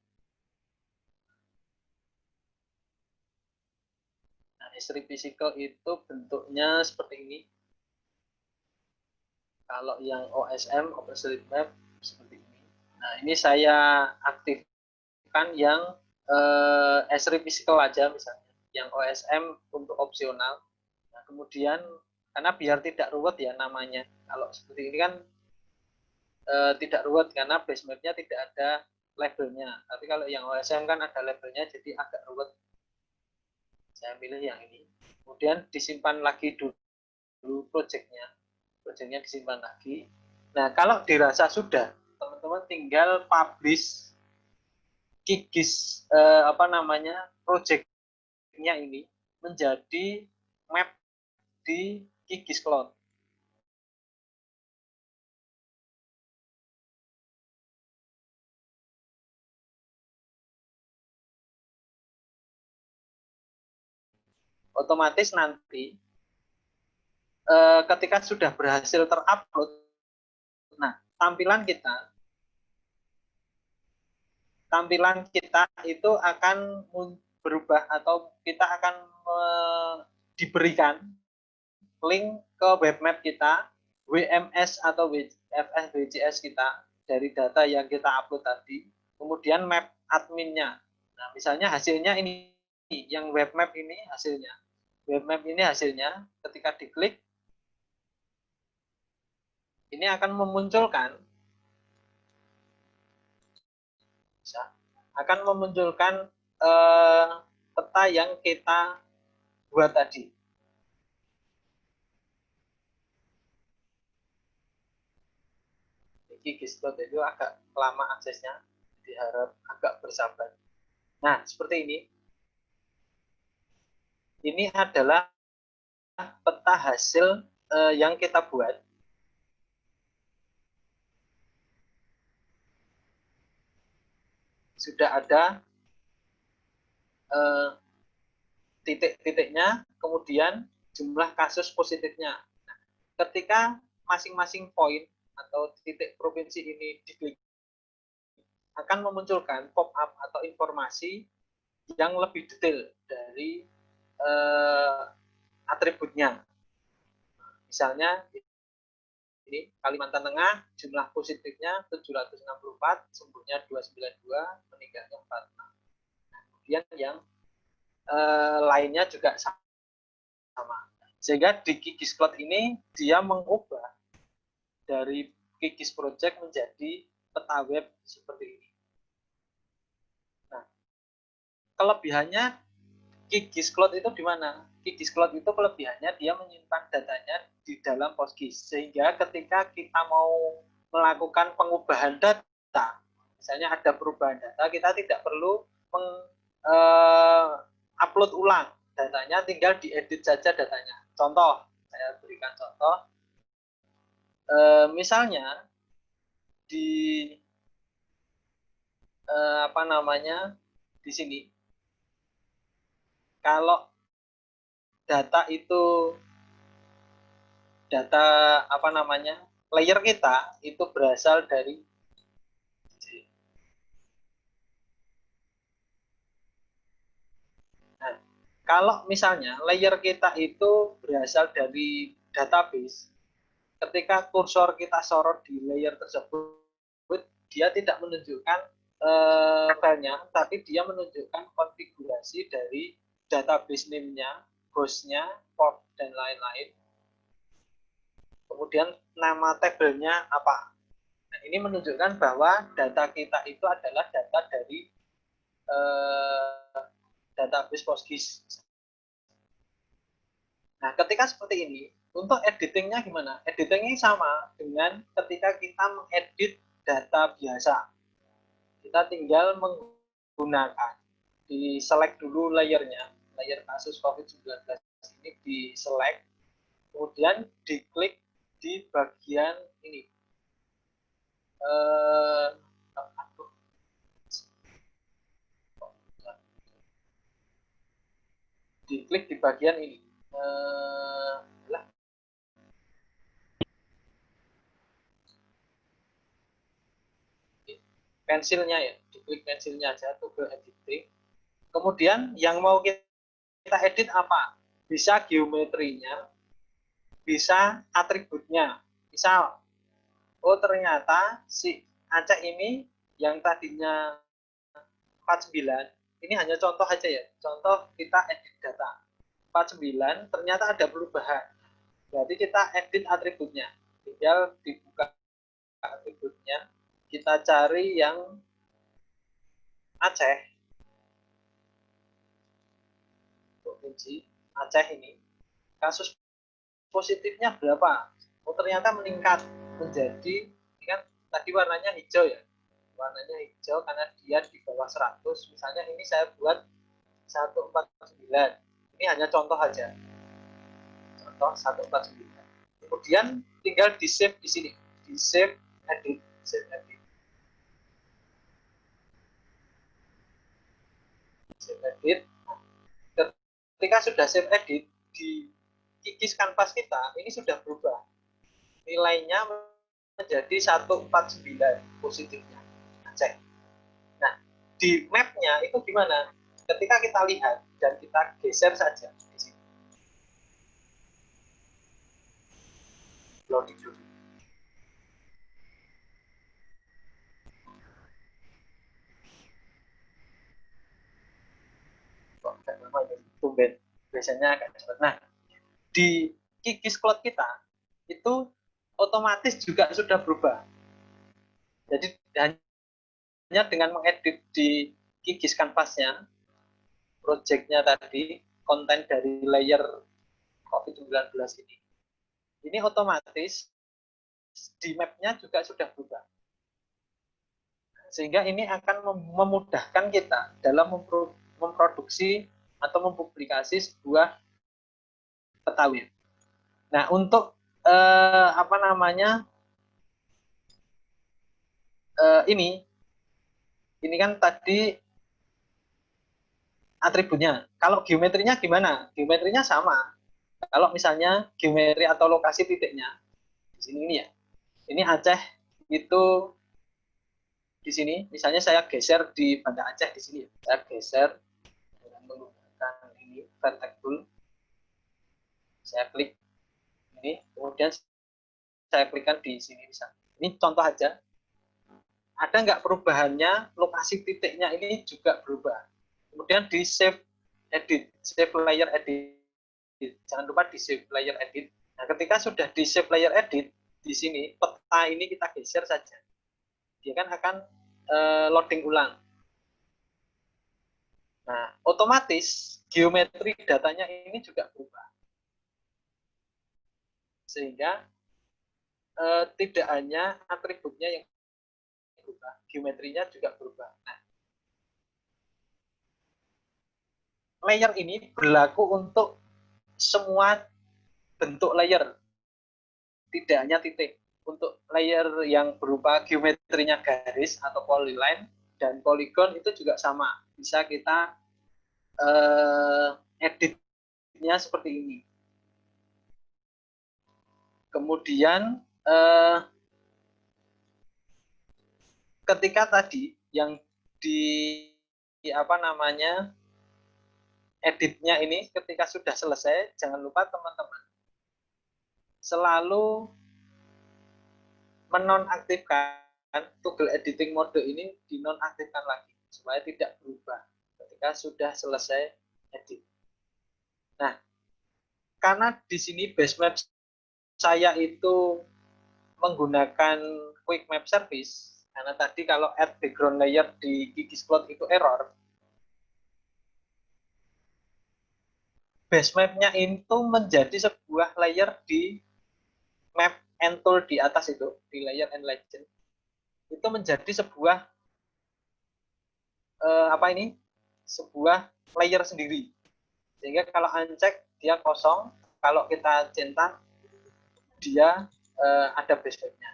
Nah, Esri Physical itu bentuknya seperti ini. Kalau yang OSM, OpenStreetMap, seperti ini. Nah, ini saya aktifkan yang Esri Physical aja misalnya. Yang OSM untuk opsional. Nah, kemudian karena biar tidak ruwet ya namanya. Kalau seperti ini kan tidak ruwet karena base map-nya tidak ada labelnya. Tapi kalau yang OSM kan ada labelnya, jadi agak ruwet. Saya pilih yang ini. Kemudian disimpan lagi dulu project-nya. Project-nya disimpan lagi. Nah, kalau dirasa sudah, teman-teman tinggal publish QGIS project-nya ini menjadi map di QGIS Cloud. Otomatis nanti ketika sudah berhasil terupload, nah tampilan kita itu akan berubah atau kita akan diberikan link ke web map kita, WMS atau WGS kita dari data yang kita upload tadi, kemudian map adminnya. Nah, misalnya hasilnya ini, yang web map ini hasilnya. Web map ini hasilnya, ketika diklik, ini akan memunculkan peta yang kita buat tadi. QGIS Cloud itu agak lama aksesnya, diharap agak bersabar. Nah, seperti ini. Ini adalah peta hasil yang kita buat. Sudah ada titik-titiknya, kemudian jumlah kasus positifnya. Nah, ketika masing-masing poin atau titik provinsi ini diklik, akan memunculkan pop-up atau informasi yang lebih detail dari atributnya. Misalnya ini Kalimantan Tengah, jumlah positifnya 764, sembuhnya 292, meninggalnya 46. Nah, kemudian yang lainnya juga sama. Sehingga di QGIS Cloud ini dia mengubah dari QGIS Project menjadi peta web seperti ini. Nah, kelebihannya QGIS Cloud itu di mana? QGIS Cloud itu kelebihannya dia menyimpan datanya di dalam PostGIS, sehingga ketika kita mau melakukan pengubahan data, misalnya ada perubahan data, kita tidak perlu upload ulang datanya, tinggal diedit saja datanya. Contoh, saya berikan contoh, misalnya di apa namanya di sini, kalau data itu data apa namanya layer kita itu berasal dari nah, kalau misalnya layer kita itu berasal dari database, ketika kursor kita sorot di layer tersebut, dia tidak menunjukkan filenya, tapi dia menunjukkan konfigurasi dari database name-nya, hostnya, port, dan lain-lain. Kemudian nama tabelnya apa. Nah, ini menunjukkan bahwa data kita itu adalah data dari database PostGIS. Nah, ketika seperti ini, untuk editingnya gimana? Editingnya sama dengan ketika kita mengedit data biasa. Kita tinggal menggunakan, di select dulu layernya, layer kasus COVID-19 ini di select, kemudian diklik di bagian ini. Diklik di bagian ini. Pensilnya ya, diklik pensilnya aja tuh ke editing. Kemudian yang mau kita edit apa? Bisa geometrinya, bisa atributnya. Misal, oh ternyata si Aceh ini yang tadinya 49, ini hanya contoh aja ya, contoh kita edit data 49 ternyata ada perubahan, berarti kita edit atributnya, tinggal dibuka atributnya, kita cari yang Aceh, provinsi Aceh ini, kasus positifnya berapa? Oh ternyata meningkat menjadi, ini kan tadi warnanya hijau ya, warnanya hijau karena dia di bawah 100, misalnya ini saya buat 149, ini hanya contoh aja, contoh 149. Kemudian tinggal di save di sini, di save edit, save edit, save edit. Ketika sudah save edit di QGIS Canvas kita, ini sudah berubah, nilainya menjadi 149 positifnya Aceh. Nah, di mapnya itu gimana? Ketika kita lihat dan kita geser saja di sini, loading dulu. Tumben, biasanya agak cepat. Nah, di QGIS Cloud kita itu otomatis juga sudah berubah. Jadi hanya dengan mengedit di QGIS Canvas-nya, project-nya tadi, konten dari layer COVID-19 ini otomatis di map-nya juga sudah berubah. Sehingga ini akan memudahkan kita dalam memproduksi atau mempublikasi sebuah peta web. Nah, untuk apa namanya ini kan tadi atributnya. Kalau geometrinya gimana? Geometrinya sama. Kalau misalnya geometri atau lokasi titiknya di sini ini ya. Ini Aceh itu di sini. Misalnya saya geser di Banda Aceh di sini. Saya geser dengan menggunakan ini vertex tool. Saya klik ini, kemudian saya klikkan di sini misalnya. Ini contoh aja. Ada nggak perubahannya? Lokasi titiknya ini juga berubah. Kemudian di save edit, save layer edit. Jangan lupa di save layer edit. Nah, ketika sudah di save layer edit, di sini peta ini kita geser saja. Dia kan akan loading ulang. Nah, otomatis geometri datanya ini juga berubah. Sehingga tidak hanya atributnya yang berubah, geometrinya juga berubah. Nah, layer ini berlaku untuk semua bentuk layer, tidak hanya titik. Untuk layer yang berupa geometrinya garis atau polyline dan polygon itu juga sama. Bisa kita editnya seperti ini. Kemudian ketika tadi yang di apa namanya editnya ini ketika sudah selesai, jangan lupa teman-teman selalu menonaktifkan toggle editing mode ini, dinonaktifkan lagi supaya tidak berubah ketika sudah selesai edit. Nah, karena di sini base map saya itu menggunakan quick map service, karena tadi kalau add background layer di Ggplot itu error, base map-nya itu menjadi sebuah layer di map and tool di atas itu, di layer and legend, itu menjadi sebuah sebuah layer sendiri. Sehingga kalau uncheck dia kosong, kalau kita centang dia ada base map-nya.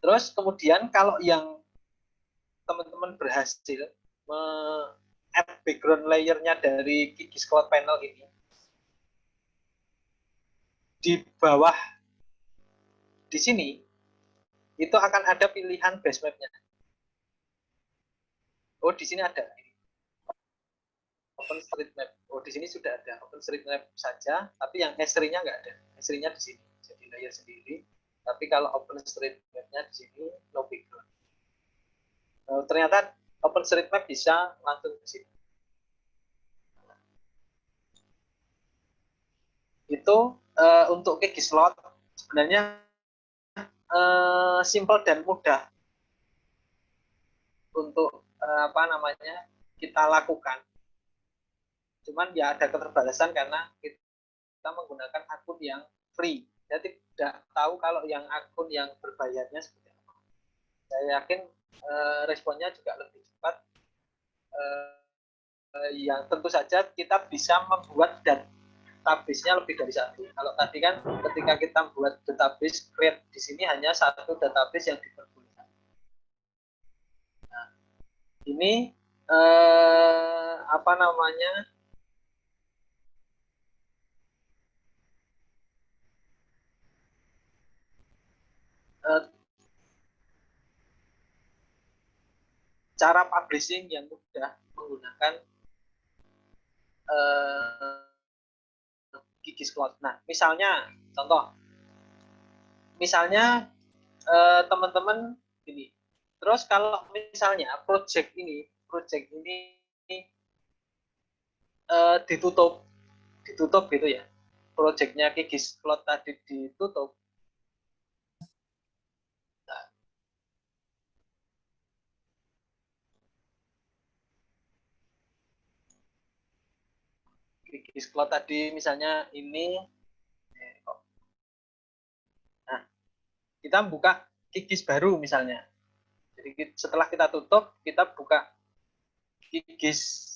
Terus kemudian kalau yang teman-teman berhasil add background layernya dari Ggplot panel ini, di bawah di sini itu akan ada pilihan base map-nya. Oh, di sini ada OpenStreetMap. Oh, di sini sudah ada OpenStreetMap saja, tapi yang S3-nya nggak ada. S3-nya di sini, jadi layer sendiri. Tapi kalau OpenStreetMap-nya di sini no background. Ternyata OpenStreetMap bisa langsung di sini. Itu untuk Ggplot sebenarnya simple dan mudah untuk kita lakukan. Cuman ya ada keterbatasan karena kita menggunakan akun yang free. Saya tidak tahu kalau yang akun yang berbayarnya seperti apa. Saya yakin responnya juga lebih cepat. Yang tentu saja kita bisa membuat database-nya lebih dari satu. Kalau tadi kan ketika kita membuat database, create di sini hanya satu database yang diperbolehkan. Nah, ini cara publishing yang mudah menggunakan Ggplot. Nah, misalnya teman-teman ini. Terus kalau misalnya project ini ditutup gitu ya. Projectnya Ggplot tadi ditutup. Ggplot tadi misalnya ini. Nah, kita buka Ggis baru misalnya. Jadi setelah kita tutup, kita buka Ggis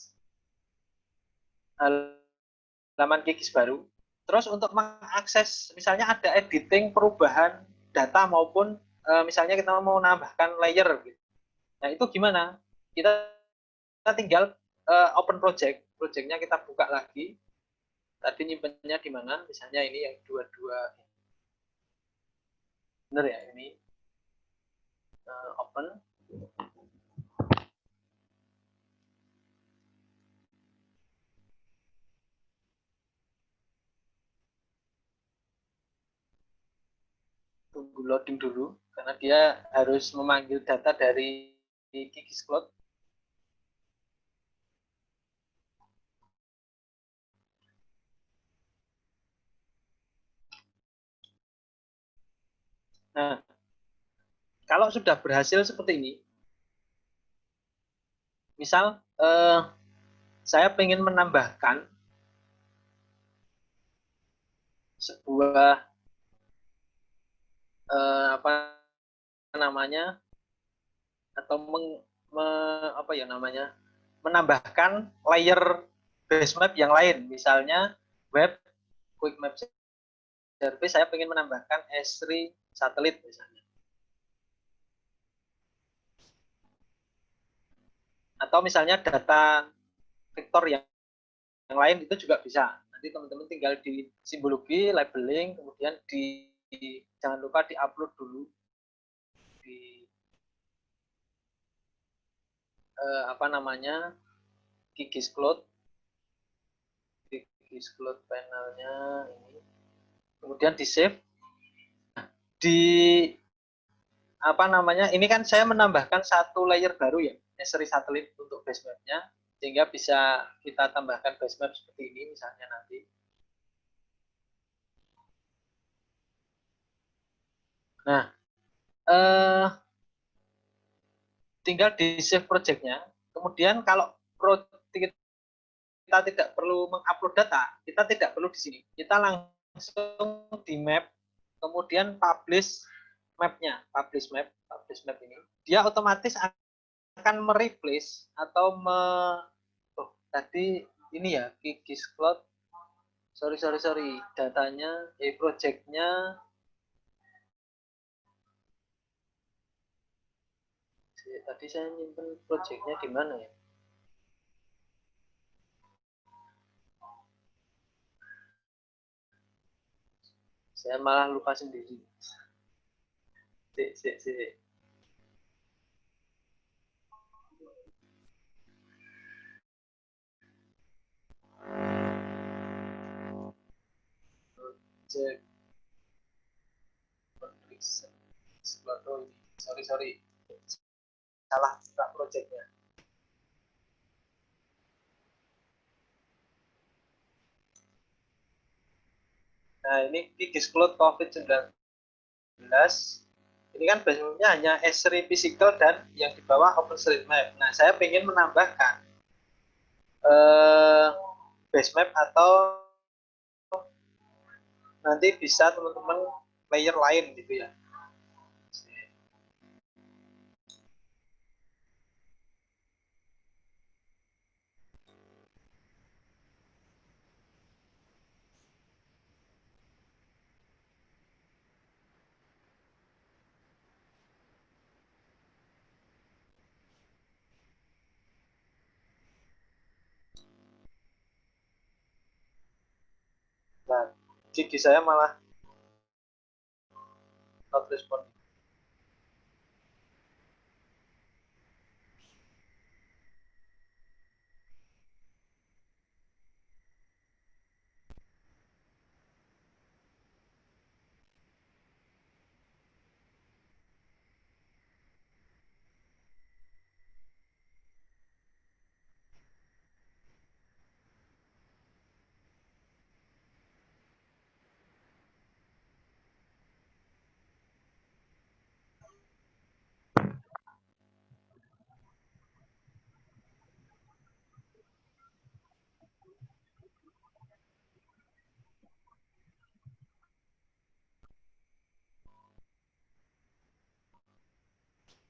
halaman Ggis baru. Terus untuk mengakses, misalnya ada editing perubahan data maupun misalnya kita mau menambahkan layer. Gitu. Nah itu gimana? Kita tinggal open projectnya kita buka lagi. Tadi nyimpennya di mana? Misalnya ini yang dua-dua. Bener ya ini. Open. Tunggu loading dulu karena dia harus memanggil data dari Ggplot. Nah, kalau sudah berhasil seperti ini, misal saya ingin menambahkan sebuah apa namanya, atau apa ya namanya, menambahkan layer base map yang lain, misalnya web quick map service, saya ingin menambahkan S3 satelit misalnya, atau misalnya data vektor yang lain itu juga bisa. Nanti teman-teman tinggal di simbologi, labeling, kemudian jangan lupa di-upload dulu di apa namanya, Gigis Cloud panelnya ini, kemudian di save. Di apa namanya, ini kan saya menambahkan satu layer baru ya, S3 satelit untuk base map-nya, sehingga bisa kita tambahkan base map seperti ini misalnya nanti. Nah, tinggal di save project-nya. Kemudian kalau kita tidak perlu mengupload data, kita tidak perlu di sini. Kita langsung di map, kemudian publish map-nya, publish map ini. Dia otomatis akan mereplace atau tadi ini ya, Gigis Cloud. Sorry, datanya, project-nya. Tadi saya nyimpen project-nya di mana ya? Saya malah lupa sendiri. Sik. Project. Sorry. Salah project-nya. Nah, ini Gigis Cloud COVID-19. Ini kan basicnya hanya S3 physical dan yang di bawah OpenStreetMap. Nah, saya ingin menambahkan base map, atau nanti bisa teman-teman layer lain gitu ya. Nah, gigi saya malah not respond.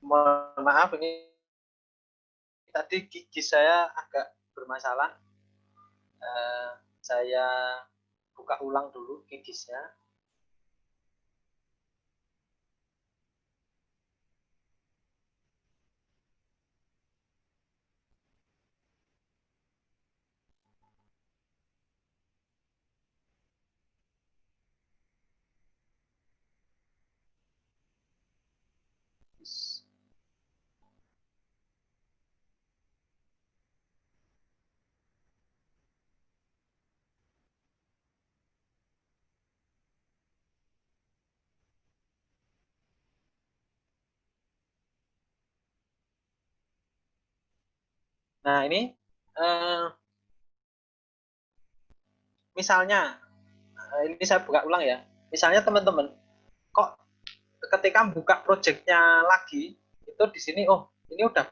Mohon maaf, ini tadi gigi saya agak bermasalah. Saya buka ulang dulu gigisnya. Nah, ini misalnya, ini saya buka ulang ya. Misalnya teman-teman, kok ketika buka projectnya lagi, itu di sini, oh ini udah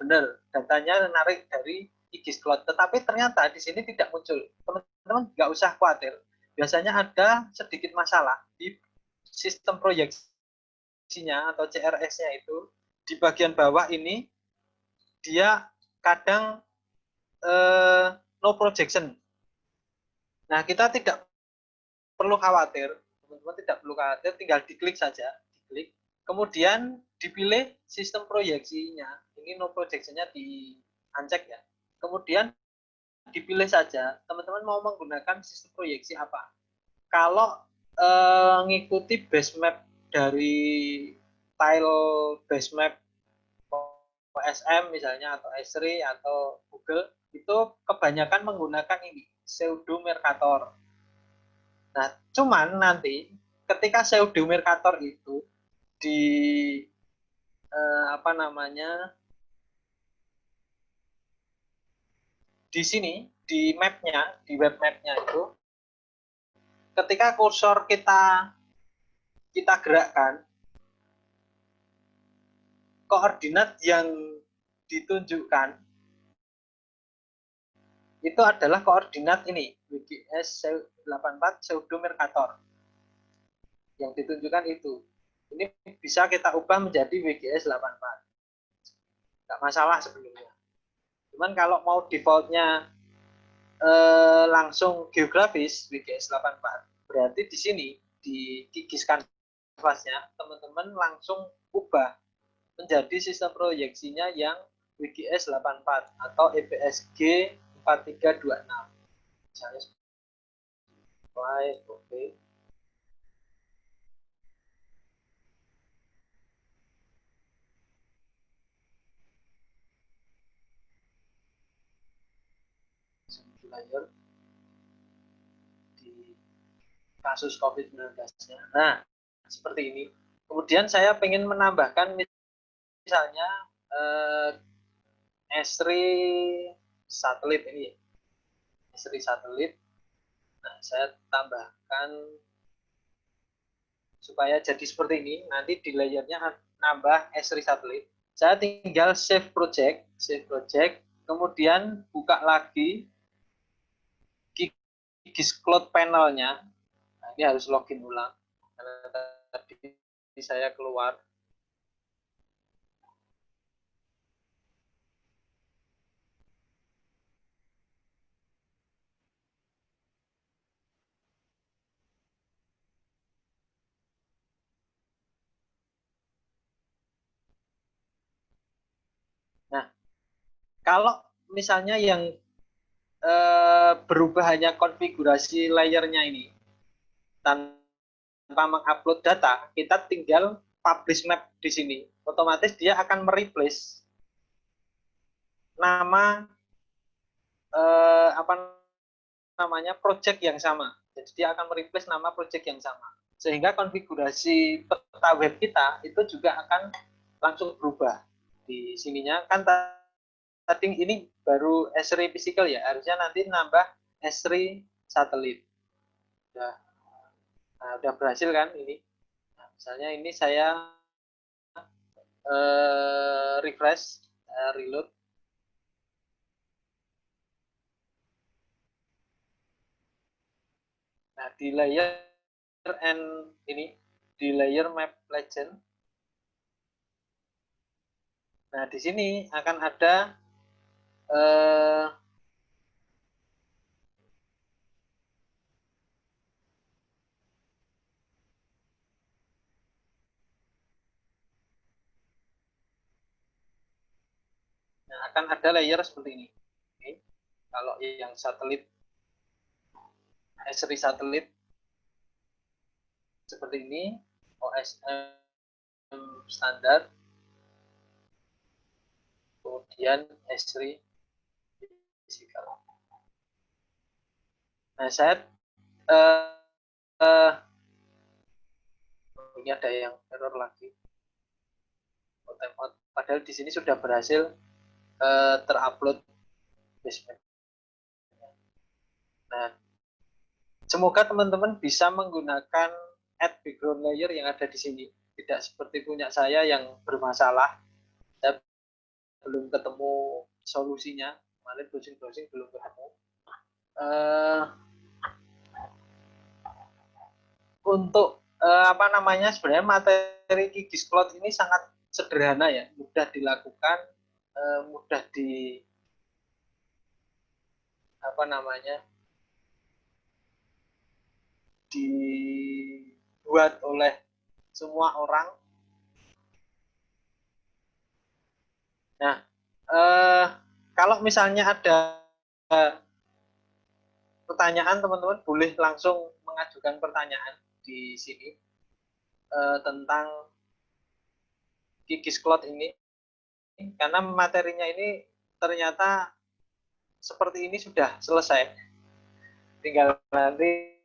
benar, datanya narik dari Qiskis Cloud. Tetapi ternyata di sini tidak muncul. Teman-teman nggak usah khawatir. Biasanya ada sedikit masalah di sistem proyeksinya atau CRS-nya itu. Di bagian bawah ini, dia kadang no projection. Nah, kita tidak perlu khawatir. Teman-teman tidak perlu khawatir, tinggal diklik saja. Diklik. Kemudian dipilih sistem proyeksinya. Ini no projection-nya di uncheck ya. Kemudian dipilih saja, teman-teman mau menggunakan sistem proyeksi apa. Kalau ngikuti base map dari tile base map OSM misalnya, atau Esri atau Google, itu kebanyakan menggunakan ini, pseudo Mercator. Nah, cuman nanti ketika pseudo Mercator itu di apa namanya, di sini, di mapnya, di web mapnya itu, ketika kursor kita gerakkan, koordinat yang ditunjukkan itu adalah koordinat ini, WGS 84 pseudo Mercator. Yang ditunjukkan itu. Ini bisa kita ubah menjadi WGS 84. Nggak masalah sebelumnya. Cuman kalau mau defaultnya langsung geografis WGS 84, berarti di sini di Qiskis Canvas-nya teman-teman langsung ubah menjadi sistem proyeksinya yang WGS 84 atau EPSG 4326. Misalnya slide, oke. Layer di kasus COVID-19-nya. Nah, seperti ini. Kemudian saya ingin menambahkan misalnya Esri satelit ini. Esri satelit. Nah, saya tambahkan supaya jadi seperti ini. Nanti di layernya nambah Esri satelit. Saya tinggal save project, kemudian buka lagi Qiskis Cloud panelnya. Nah, ini harus login ulang. Karena tadi saya keluar. Nah, kalau misalnya yang berubah hanya konfigurasi layernya ini tanpa mengupload data, kita tinggal publish map di sini. Otomatis dia akan mereplace nama apa namanya project yang sama. Jadi dia akan mereplace nama project yang sama. Sehingga konfigurasi peta web kita itu juga akan langsung berubah. Di sininya kan tadi ini baru Esri physical ya, harusnya nanti nambah Esri satelit. Udah berhasil kan ini. Nah, misalnya ini saya refresh, reload. Nah, di layer and ini, di layer map legend. Nah, di sini akan ada akan ada layer seperti ini. Oke. Kalau yang satelit, Esri satelit seperti ini, OSM standar, kemudian Esri physical. Nah, saya ini ada yang error lagi. Padahal di sini sudah berhasil terupload basement. Nah, semoga teman-teman bisa menggunakan add background layer yang ada di sini. Tidak seperti punya saya yang bermasalah. Saya belum ketemu solusinya. kemarin browsing belum ketemu. Untuk apa namanya, sebenarnya materi Kikis Cloud ini sangat sederhana ya, mudah dilakukan, mudah di apa namanya, dibuat oleh semua orang. Nah, kalau misalnya ada pertanyaan, teman-teman boleh langsung mengajukan pertanyaan di sini tentang Kikis Cloud ini, karena materinya ini ternyata seperti ini sudah selesai. Tinggal nanti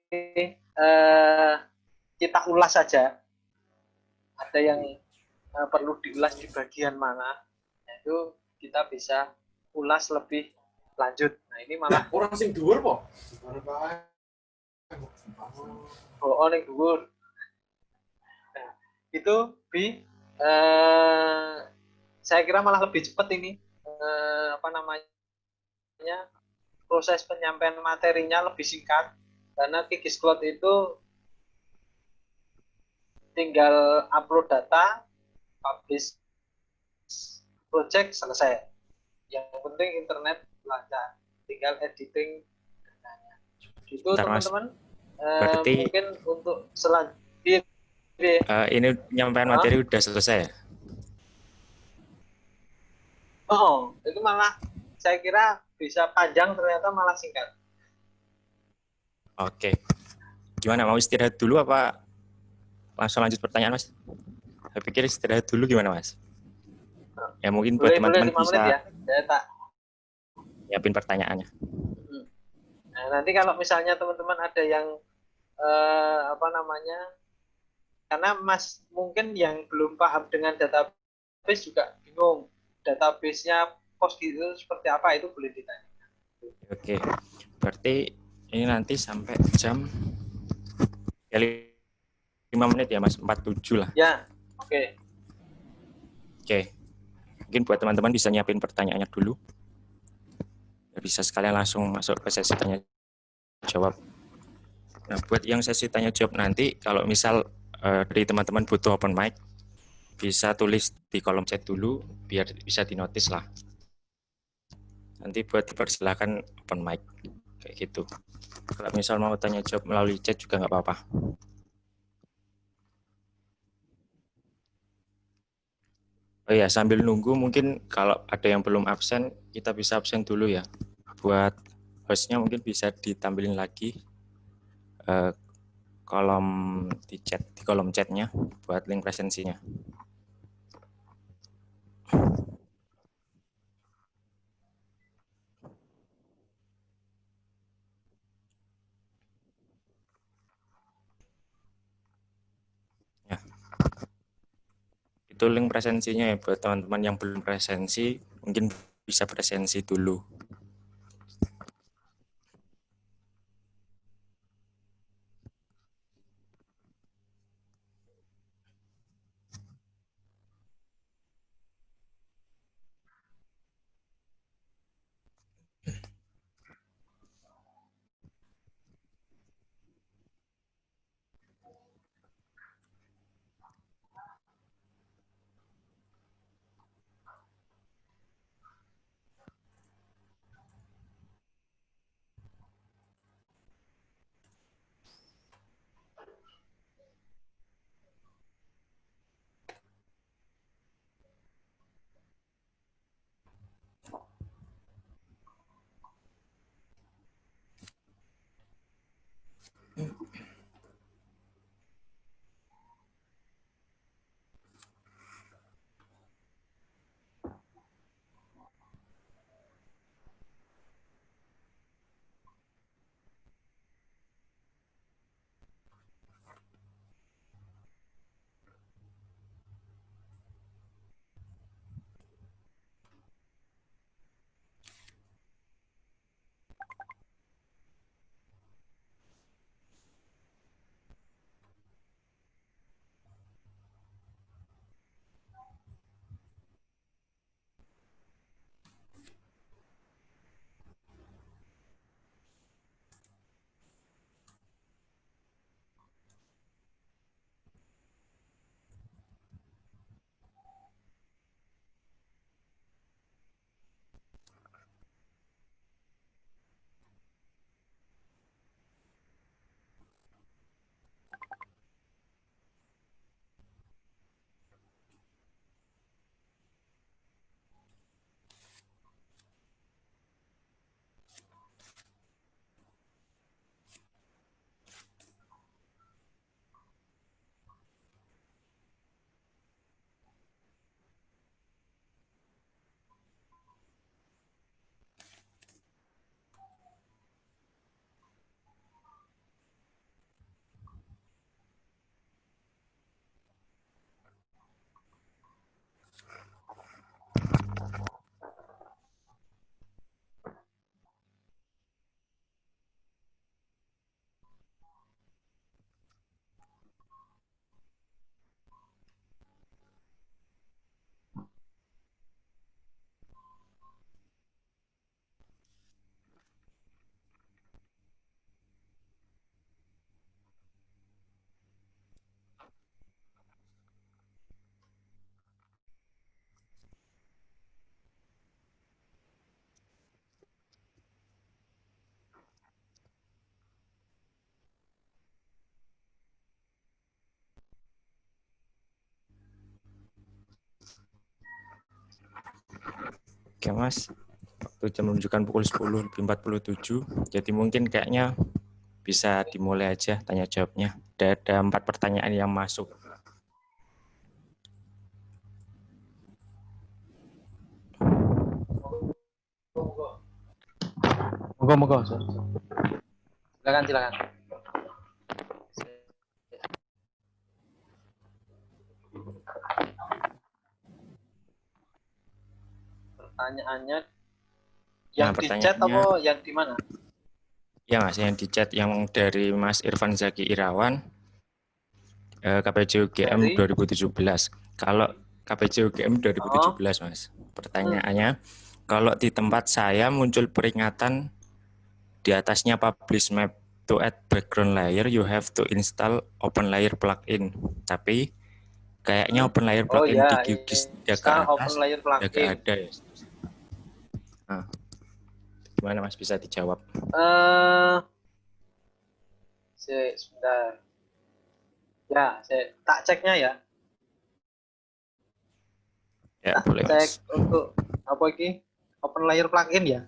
kita ulas saja. Ada yang perlu diulas di bagian mana, itu kita bisa ulas lebih lanjut. Nah ini malah orang sing dhuwur po. oh ning dhuwur. Nah, itu saya kira malah lebih cepat ini apa namanya, proses penyampaian materinya lebih singkat, karena Kikis Cloud itu tinggal upload data, publish project, selesai. Yang penting internet lancar, tinggal editing datanya. Itu teman-teman. Berarti mungkin untuk selanjutnya ini penyampaian materi udah selesai ya? Oh, itu malah saya kira bisa panjang, ternyata malah singkat. Oke. Gimana, mau istirahat dulu apa langsung lanjut pertanyaan, Mas? Saya pikir istirahat dulu, gimana, Mas? Ya mungkin buat teman-teman bisa ya. Saya tak nyiapin pertanyaannya. Nah, nanti kalau misalnya teman-teman ada yang apa namanya, karena Mas mungkin yang belum paham dengan database juga bingung, database-nya Postgres itu seperti apa, itu boleh ditanya. Oke, berarti ini nanti sampai jam ya 5 menit ya, Mas, 47 lah. Ya, oke. Oke, mungkin buat teman-teman bisa nyiapin pertanyaannya dulu. Bisa sekalian langsung masuk ke sesi tanya jawab. Nah, buat yang sesi tanya jawab nanti, kalau misal dari teman-teman butuh open mic, bisa tulis di kolom chat dulu, biar bisa dinotis lah. Nanti buat dipersilakan open mic, kayak gitu. Kalau misal mau tanya jawab melalui chat juga nggak apa-apa. Oh ya, sambil nunggu mungkin kalau ada yang belum absen, kita bisa absen dulu ya. Buat hostnya mungkin bisa ditampilin lagi kolom di kolom chatnya buat link presensinya. Ya. Itu link presensinya ya, buat teman-teman yang belum presensi mungkin bisa presensi dulu. Oke Mas, waktu jam menunjukkan pukul 10.47, jadi mungkin kayaknya bisa dimulai aja tanya jawabnya. Ada 4 pertanyaan yang masuk. Moga-moga. Silakan, silakan. Pertanyaannya Nah, yang di chat pertanyaannya, apa yang di mana? ya Mas, yang di chat yang dari Mas Irfan Zaki Irawan, KPJ UGM Dari 2017. Kalau KPJ UGM oh, 2017, Mas. Pertanyaannya, kalau di tempat saya muncul peringatan di atasnya publish map to add background layer, you have to install open layer plugin. Tapi kayaknya open layer oh plugin di ya, QGIS ya ke install open atas, layer ya gak plugin. ada ya. Nah, gimana Mas bisa dijawab? Sebentar. Ya, saya tak ceknya ya. Ya, Tak boleh cek Mas. untuk apa ini? Open layer plugin ya.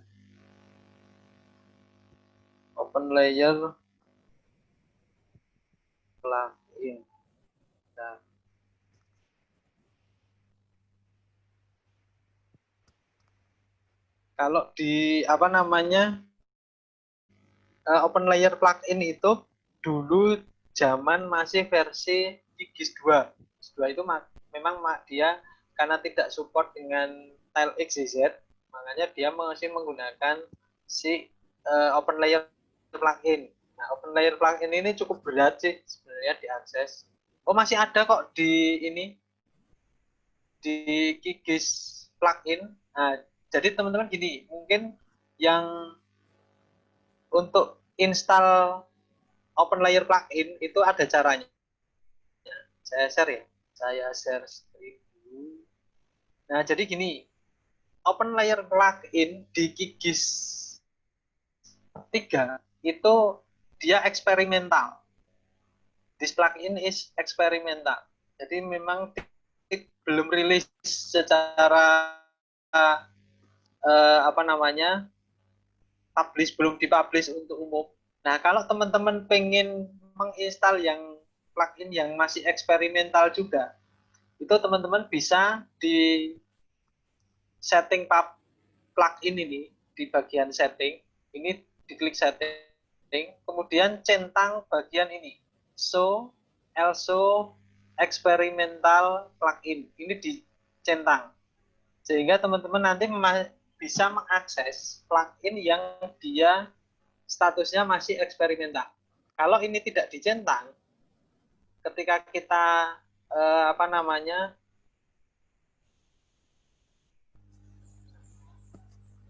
Open layer plugin. Nah, kalau di apa namanya open layer plugin itu dulu zaman masih versi GIS 2. GIS 2 itu memang dia karena tidak support dengan tile XYZ, makanya dia masih menggunakan si open layer plugin. Nah, open layer plugin ini cukup berat sih sebenarnya diakses. Oh, masih ada kok di ini di GIS plugin. Nah, jadi teman-teman gini, mungkin yang untuk install open layer plugin itu ada caranya. Saya share ya. Saya share screen dulu. Nah, jadi gini, open layer plugin di QGIS 3 itu dia eksperimental. This plugin is eksperimental. Jadi memang belum rilis secara apa namanya publish, belum dipublish untuk umum. Nah, kalau teman-teman pengen menginstal yang plugin yang masih eksperimental juga, itu teman-teman bisa di setting plugin ini, di bagian setting, ini diklik setting, kemudian centang bagian ini, show, also experimental plugin, ini dicentang, sehingga teman-teman nanti bisa mengakses plugin yang dia statusnya masih eksperimental. Kalau ini tidak dicentang, ketika kita apa namanya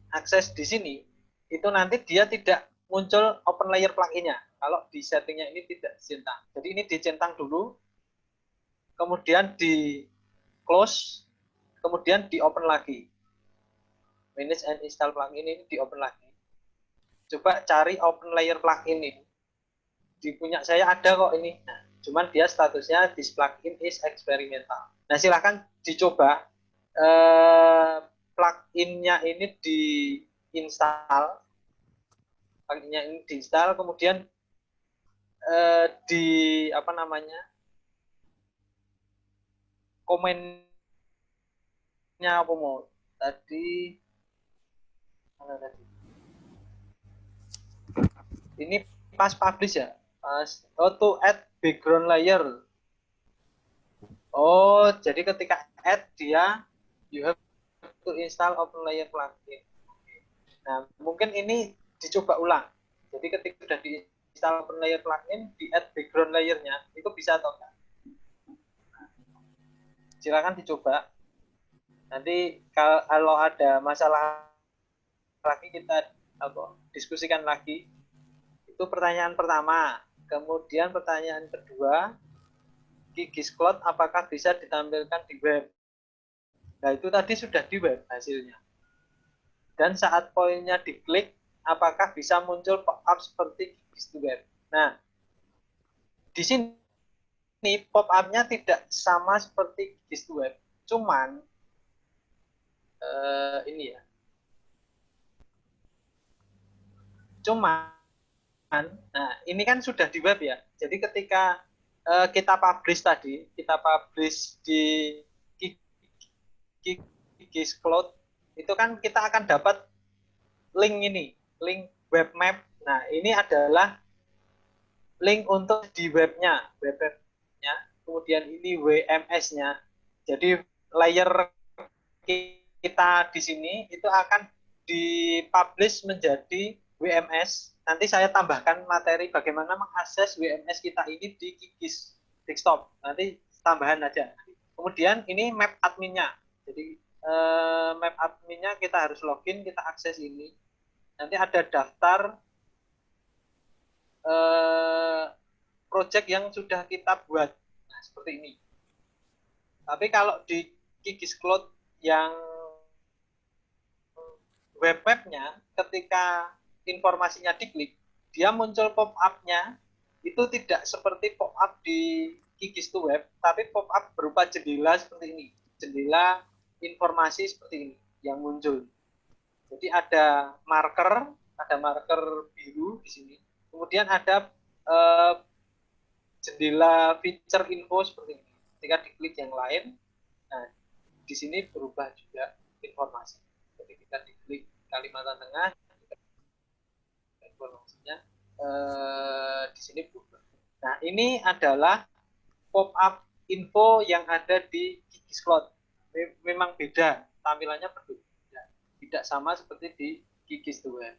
akses di sini, itu nanti dia tidak muncul open layer pluginnya kalau di settingnya ini tidak dicentang. Jadi ini dicentang dulu, kemudian di close, kemudian di open lagi. Manage and install plugin ini di open lagi. Coba cari open layer plugin ini. Di punya saya ada kok ini. Nah, cuman dia statusnya this plugin is experimental. Nah, silahkan dicoba pluginnya ini diinstal, pluginnya ini diinstal, kemudian di apa namanya komennya apa mau tadi mana tadi ini pas publish ya, pas to add background layer. Oh, jadi ketika add dia you have to install open layer plugin. Nah, mungkin ini dicoba ulang. Jadi ketika sudah diinstal open layer plugin, di add background layernya, itu bisa atau enggak? Silakan dicoba. Nanti kalau ada masalah lagi kita diskusikan lagi. Itu pertanyaan pertama. Kemudian pertanyaan kedua, QGIS Cloud apakah bisa ditampilkan di web? Nah, itu tadi sudah di web hasilnya. Dan saat poinnya diklik, apakah bisa muncul pop-up seperti QGIS to web? Nah, di sini pop-up-nya tidak sama seperti QGIS to web. Cuman ini ya, Cuman, nah ini kan sudah di web ya. Jadi ketika kita publish tadi, kita publish di Gigis Cloud, itu kan kita akan dapat link ini, link web map. Nah, ini adalah link untuk di webnya, kemudian ini WMS-nya. Jadi layer kita di sini itu akan dipublish menjadi WMS. Nanti saya tambahkan materi bagaimana mengakses WMS kita ini di Gigis desktop. Nanti tambahan aja. Kemudian ini map adminnya. Jadi map adminnya kita harus login, kita akses ini. Nanti ada daftar project yang sudah kita buat. Nah, seperti ini. Tapi kalau di Gigis Cloud yang web map-nya, ketika informasinya diklik, dia muncul pop-up-nya, itu tidak seperti pop-up di Gigis to Web, tapi pop-up berupa jendela seperti ini. Jendela informasi seperti ini yang muncul. Jadi ada marker biru di sini. Kemudian ada jendela feature info seperti ini. Ketika diklik yang lain, nah di sini berubah juga informasi. Jadi kita diklik Kalimantan Tengah, informasinya di sini berubah. Nah ini adalah pop-up info yang ada di Gigis Cloud. Memang beda, tampilannya berbeda, tidak sama seperti di Gigis to Web.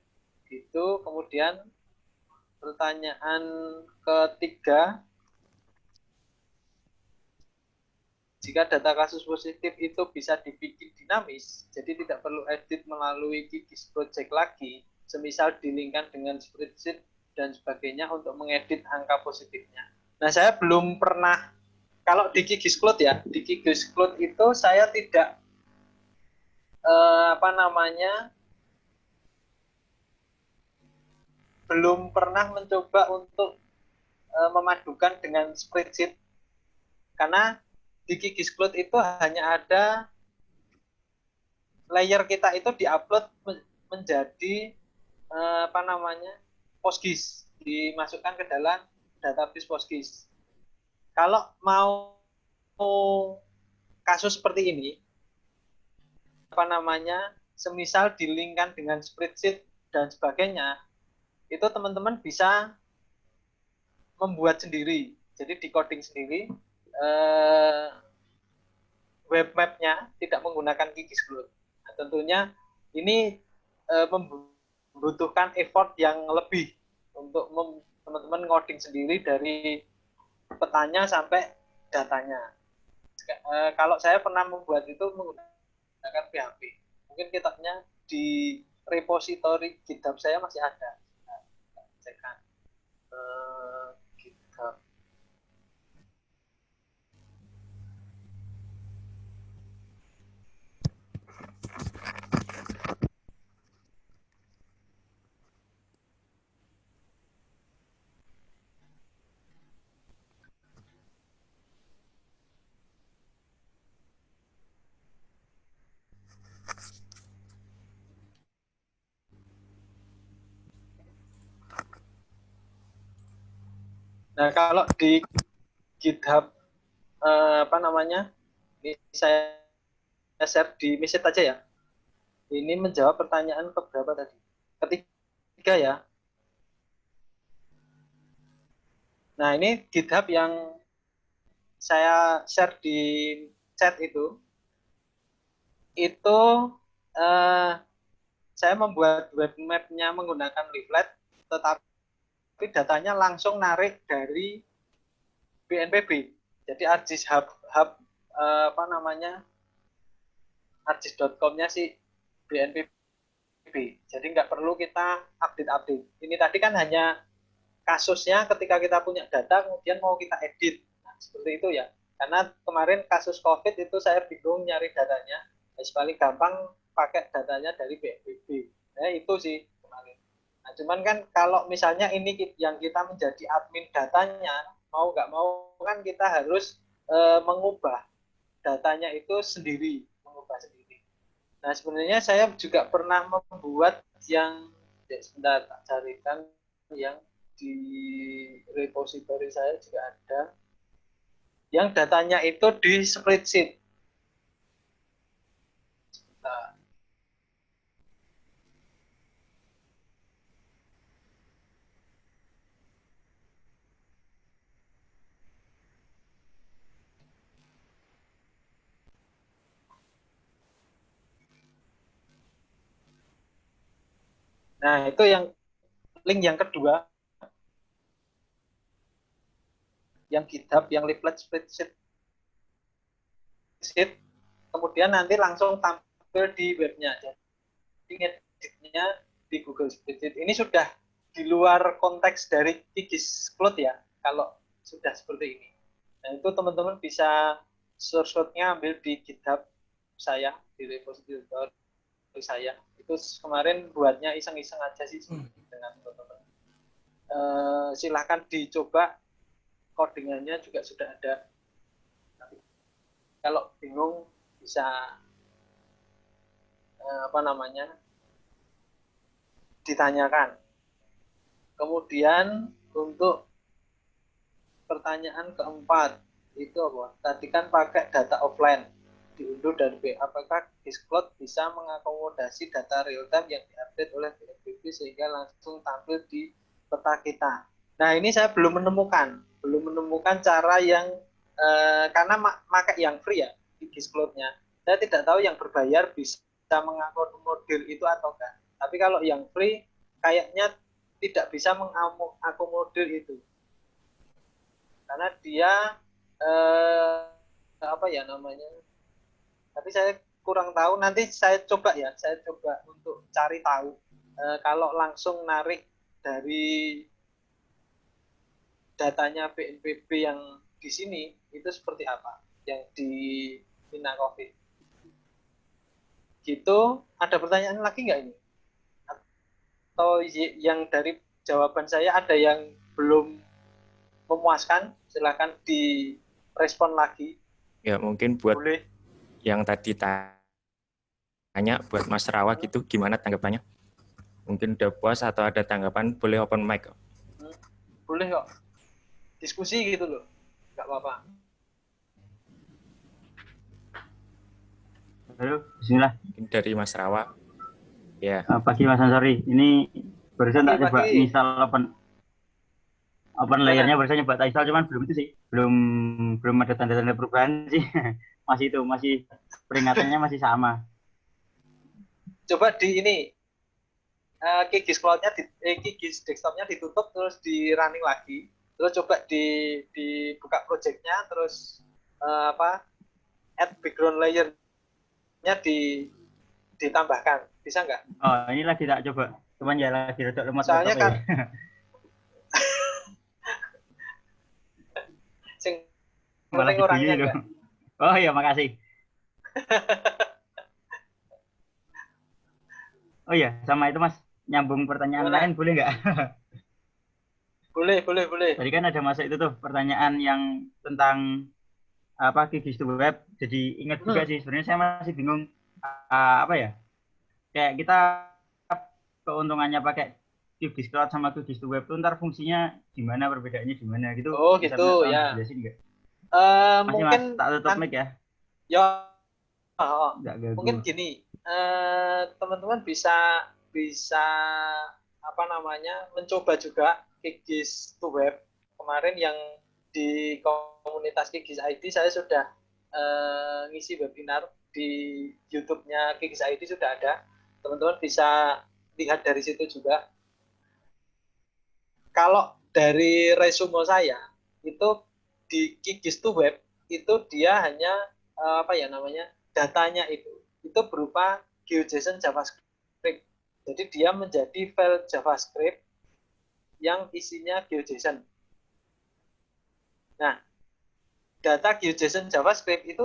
Itu kemudian pertanyaan ketiga, jika data kasus positif itu bisa dibikin dinamis, jadi tidak perlu edit melalui Gigis Project lagi, semisal dilingkan dengan spreadsheet dan sebagainya untuk mengedit angka positifnya. Nah, saya belum pernah, kalau di Gigis Cloud ya, di Gigis Cloud itu saya tidak belum pernah mencoba untuk memadukan dengan spreadsheet, karena di Gigis Cloud itu hanya ada layer kita itu diupload menjadi PostGIS, dimasukkan ke dalam database PostGIS. Kalau mau kasus seperti ini, semisal dilingkan dengan spreadsheet dan sebagainya, itu teman-teman bisa membuat sendiri. Jadi di coding sendiri, web map-nya tidak menggunakan Gigis Cloud. Nah, tentunya ini membutuhkan effort yang lebih untuk teman-teman ngoding sendiri dari petanya sampai datanya. Kalau saya pernah membuat itu menggunakan PHP. Mungkin kitabnya di repository GitHub saya masih ada. Cekkan GitHub. Nah, kalau di GitHub ini saya share di message aja ya. Ini menjawab pertanyaan keberapa tadi? Ketiga ya. Nah, ini GitHub yang saya share di chat itu saya membuat web map-nya menggunakan Leaflet, tetapi datanya langsung narik dari BNPB. Jadi ArcGIS ArcGIS.com-nya si BNPB. Jadi nggak perlu kita update. Ini tadi kan hanya kasusnya ketika kita punya data, kemudian mau kita edit. Nah, seperti itu ya. Karena kemarin kasus COVID itu saya bingung nyari datanya. Paling gampang pakai datanya dari BNPB. Nah, itu sih kemarin. Nah, cuman kan kalau misalnya ini yang kita menjadi admin datanya, mau nggak mau kan kita harus mengubah datanya itu sendiri, mengubah sendiri. Nah, sebenarnya saya juga pernah membuat yang Sebentar, tak carikan yang di repository saya juga ada. Yang datanya itu di spreadsheet. Nah, itu yang link yang kedua, yang GitHub, yang leaflet spreadsheet. Kemudian nanti langsung tampil di webnya. Jadi ngeditnya di Google Spreadsheet. Ini sudah di luar konteks dari Kikis Cloud ya, kalau sudah seperti ini. Nah, itu teman-teman bisa source code-nya ambil di GitHub saya, di repository saya. Itu kemarin buatnya iseng-iseng aja sih dengan teman-teman. Silahkan dicoba, codingannya juga sudah ada. Kalau bingung bisa ditanyakan. Kemudian untuk pertanyaan keempat itu apa? Tadi kan pakai data offline diunduh dari B. Apakah Discloud bisa mengakomodasi data real time yang diupdate oleh BNPB sehingga langsung tampil di peta kita? Nah, ini saya belum menemukan cara yang karena pakai yang free ya di Discloud-nya. Saya tidak tahu yang berbayar bisa mengakomodir itu atau enggak. Tapi kalau yang free kayaknya tidak bisa mengakomodir itu. Karena dia tapi saya kurang tahu, nanti saya coba untuk cari tahu kalau langsung narik dari datanya BNPB yang di sini itu seperti apa yang di Finacovid. Gitu. Ada pertanyaan lagi nggak ini? Atau yang dari jawaban saya ada yang belum memuaskan? Silakan direspon lagi. Ya, mungkin buat boleh. Yang tadi tanya buat Mas Rawa gitu, gimana tanggapannya? Mungkin udah puas atau ada tanggapan, boleh open mic. Boleh kok. Diskusi gitu loh. Nggak apa-apa. Halo, bismillah. Mungkin dari Mas Rawa. Ya. Pagi Mas Ansori. Ini barusan tak coba install open layernya, barusan coba tak install, cuman belum itu sih. Belum ada tanda-tanda perubahan sih. Masih peringatannya masih sama. Coba di ini Kikis Cloud-nya Kikis desktop-nya ditutup terus di running lagi. Terus coba dibuka project-nya, terus add background layer-nya ditambahkan. Bisa nggak? Oh, ini lagi tak coba. Cuman ya lagi rodok lemot. Soalnya kan malah orangnya loh. Oh iya, makasih. Oh iya, sama itu Mas, nyambung pertanyaan lain boleh nggak? Boleh. Tadi kan ada masuk itu tuh pertanyaan yang tentang Kikis to Web. Jadi ingat juga sih, sebenarnya saya masih bingung kayak kita keuntungannya pakai Kikis Cloud sama Kikis to Web itu ntar fungsinya gimana, perbedaannya gimana gitu. Oh gitu ya. Jelasin nggak? Mungkin Mas, tak tutup mic ya. Ya, mungkin gini, teman-teman bisa mencoba juga Kikis to Web. Kemarin yang di komunitas Kikis ID saya sudah ngisi webinar di YouTube-nya Kikis ID sudah ada. Teman-teman bisa lihat dari situ juga. Kalau dari resume saya itu di Kikis to Web itu dia hanya datanya itu berupa GeoJSON JavaScript. Jadi dia menjadi file JavaScript yang isinya GeoJSON. Nah, data GeoJSON JavaScript itu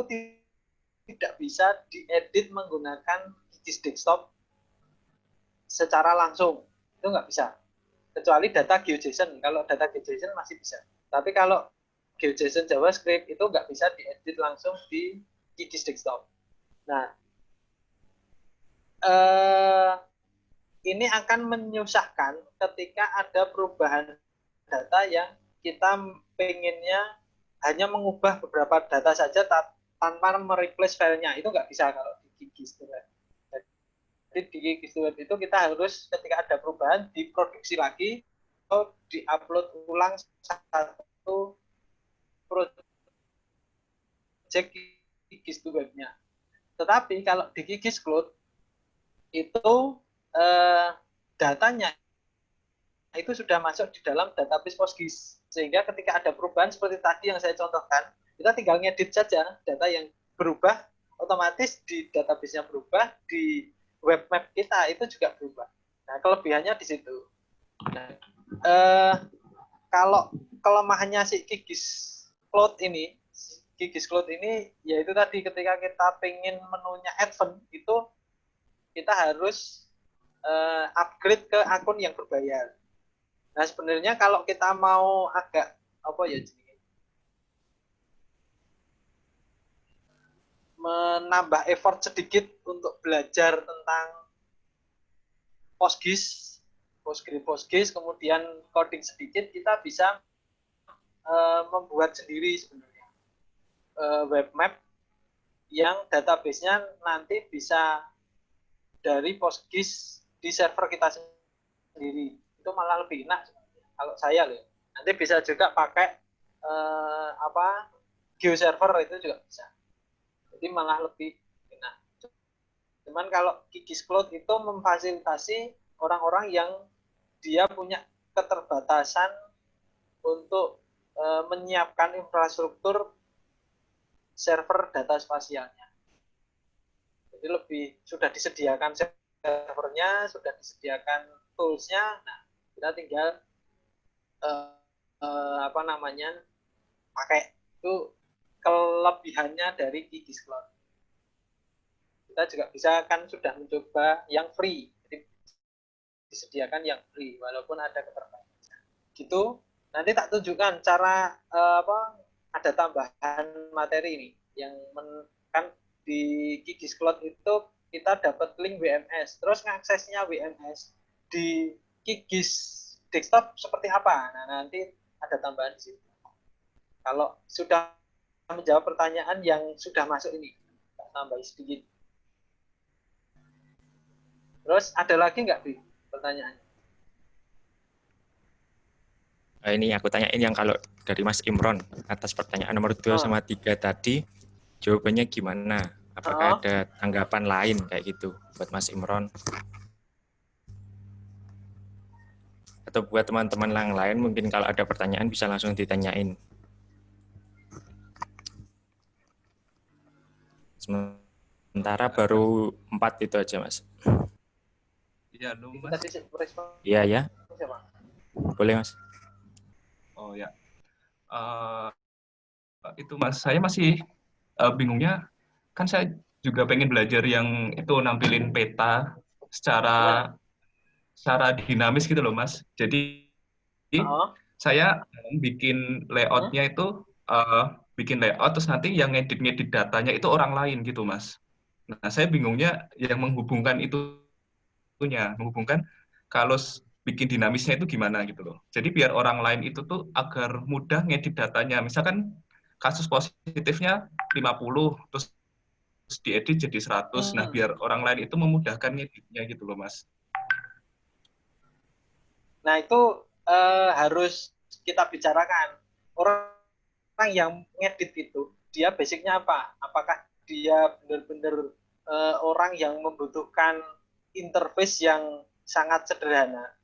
tidak bisa diedit menggunakan Kikis desktop secara langsung. Itu nggak bisa. Kecuali data GeoJSON. Kalau data GeoJSON masih bisa. Tapi kalau GeoJSON JavaScript itu nggak bisa diedit langsung di Kikis desktop. Nah, ini akan menyusahkan ketika ada perubahan data yang kita pengennya hanya mengubah beberapa data saja tanpa mereplace filenya. Itu nggak bisa kalau di Gigi Steward. Jadi di Gigi Steward itu kita harus ketika ada perubahan diproduksi lagi atau diupload ulang satu project Gigi Steward-nya. Tetapi kalau di Gigi Cloud itu datanya itu sudah masuk di dalam database Postgis, sehingga ketika ada perubahan seperti tadi yang saya contohkan, kita tinggal ngedit saja data yang berubah, otomatis di database-nya berubah, di web map kita itu juga berubah. Nah, kelebihannya di situ. Nah, kalau kelemahannya si Gigis Cloud ini yaitu tadi ketika kita pengen menunya advance itu kita harus upgrade ke akun yang berbayar. Nah, sebenarnya kalau kita mau agak menambah effort sedikit untuk belajar tentang Postgis, kemudian coding sedikit, kita bisa membuat sendiri sebenarnya web map yang database-nya nanti bisa dari Postgis di server kita sendiri. Itu malah lebih enak kalau saya loh. Nanti bisa juga pakai GeoServer itu juga bisa. Jadi malah lebih enak. Cuman kalau Gigis Cloud itu memfasilitasi orang-orang yang dia punya keterbatasan untuk menyiapkan infrastruktur server data spasialnya. Jadi sudah disediakan servernya, sudah disediakan tools-nya. Nah, kita tinggal pakai itu kelebihannya dari Gigis Cloud. Kita juga bisa kan sudah mencoba yang free, jadi disediakan yang free walaupun ada keterbatasan. Gitu. Nanti tak tunjukkan cara ada tambahan materi ini yang kan di Gigis Cloud itu kita dapat link WMS, terus ngaksesnya WMS di Gigis desktop seperti apa? Nah, nanti ada tambahan di situ. Kalau sudah menjawab pertanyaan yang sudah masuk ini, tambah sedikit. Terus ada lagi nggak, Bi, pertanyaannya? Ini aku tanyain yang kalau dari Mas Imron atas pertanyaan nomor 2 sama 3 tadi, jawabannya gimana? Apakah ada tanggapan lain kayak gitu buat Mas Imron? Atau buat teman-teman yang lain mungkin kalau ada pertanyaan bisa langsung ditanyain. Sementara baru 4 itu aja, Mas. Iya, Mas. Iya, ya. Boleh, Mas. Oh ya. Itu Mas, saya masih bingungnya, kan saya juga pengen belajar yang itu nampilin peta secara dinamis gitu loh, Mas. Jadi saya bikin layoutnya itu bikin layout, terus nanti yang ngedit datanya itu orang lain gitu, Mas. Nah, saya bingungnya yang menghubungkan kalau bikin dinamisnya itu gimana gitu loh. Jadi biar orang lain itu tuh agar mudah ngedit datanya. Misalkan kasus positifnya 50, terus diedit jadi 100. Nah, biar orang lain itu memudahkan ngeditnya gitu loh, Mas. Nah, itu harus kita bicarakan. Orang yang ngedit itu, dia basicnya apa? Apakah dia benar-benar orang yang membutuhkan interface yang sangat sederhana?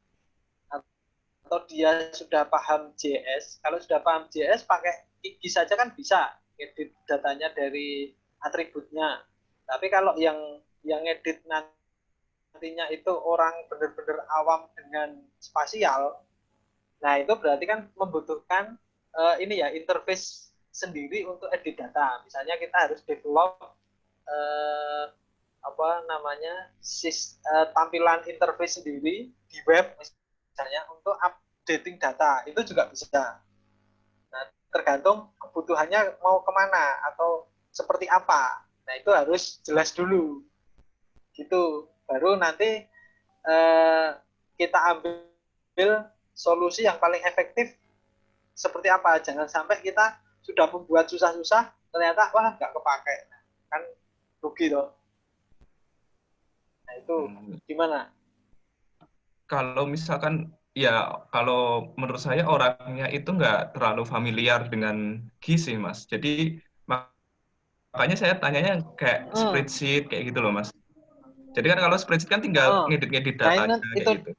Atau dia sudah paham JS? Kalau sudah paham JS, pakai Gigis saja kan bisa edit datanya dari atributnya. Tapi kalau yang edit nantinya itu orang benar-benar awam dengan spasial, nah itu berarti kan membutuhkan interface sendiri untuk edit data. Misalnya kita harus develop tampilan interface sendiri di web misalnya untuk updating data, itu juga bisa. Nah, tergantung kebutuhannya mau kemana atau seperti apa. Nah, itu harus jelas dulu. Gitu. Baru nanti kita ambil solusi yang paling efektif seperti apa. Jangan sampai kita sudah membuat susah-susah, ternyata wah nggak kepakai. Kan rugi loh. Nah itu gimana? Kalau misalkan, ya kalau menurut saya orangnya itu nggak terlalu familiar dengan GIS sih, Mas. Jadi makanya saya tanyanya kayak spreadsheet kayak gitu loh, Mas. Jadi kan kalau spreadsheet kan tinggal ngedit-ngedit Nah datanya itu kayak gitu.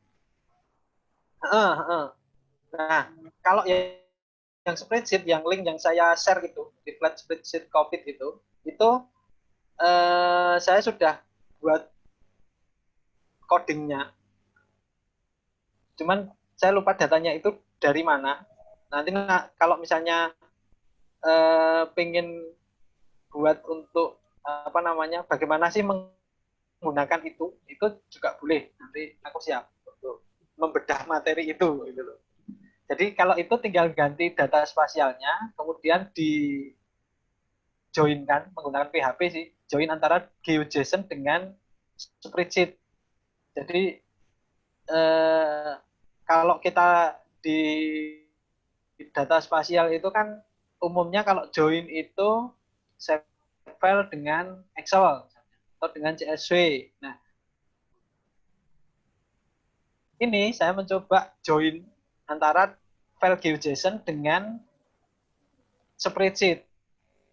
Nah kalau yang spreadsheet, yang link yang saya share itu di flat spreadsheet COVID itu saya sudah buat codingnya. Cuman saya lupa datanya itu dari mana. Nanti kalau misalnya pengen buat untuk apa namanya, bagaimana sih menggunakan itu juga boleh. Nanti aku siap untuk membedah materi itu gitu loh. Jadi kalau itu tinggal ganti data spasialnya, kemudian di join-kan menggunakan PHP sih, join antara GeoJSON dengan spreadsheet. Jadi kalau kita di data spasial itu kan umumnya kalau join itu save file dengan Excel atau dengan CSV. Nah, ini saya mencoba join antara file GeoJSON dengan spreadsheet.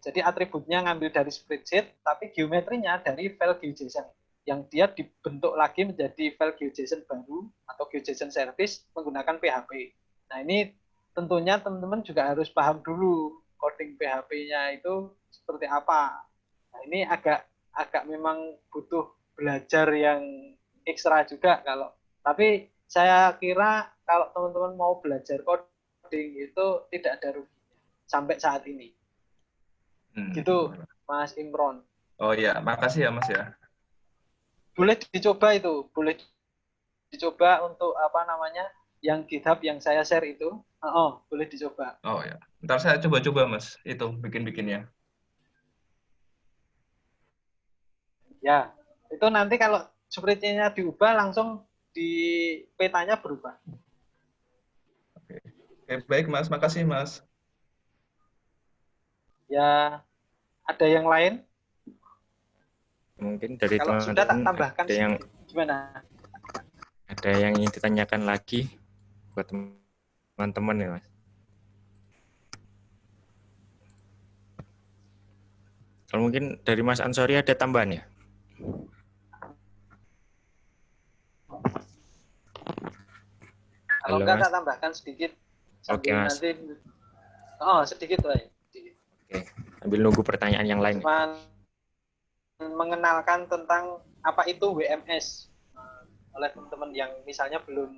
Jadi atributnya ngambil dari spreadsheet, tapi geometrinya dari file GeoJSON yang dia dibentuk lagi menjadi file GeoJSON baru atau GeoJSON service menggunakan PHP. Nah ini tentunya teman-teman juga harus paham dulu coding PHP-nya itu seperti apa. Nah ini agak memang butuh belajar yang ekstra juga kalau. Tapi saya kira kalau teman-teman mau belajar coding itu tidak ada ruginya sampai saat ini. Gitu, Mas Imron. Oh iya, makasih ya Mas ya. Boleh dicoba itu, boleh dicoba untuk apa namanya, yang GitHub yang saya share itu. Boleh dicoba. Oh ya, ntar saya coba-coba Mas, itu bikin-bikinnya. Ya, itu nanti kalau spreadsheet-nya diubah langsung di petanya berubah. Oke, baik Mas, makasih Mas. Ya, ada yang lain? Mungkin dari Kalau sudah tak teman-teman tambahkan ada yang gimana? ada yang ingin ditanyakan lagi buat teman-teman ya Mas. Kalau mungkin dari Mas Ansori ada tambahan ya? Kalau Halo, enggak Mas. tak tambahkan sedikit Oke, sambil Mas. nanti sedikit lah ya. Oke, sambil nunggu pertanyaan yang lain. Cuma mengenalkan tentang apa itu WMS oleh teman-teman yang misalnya belum.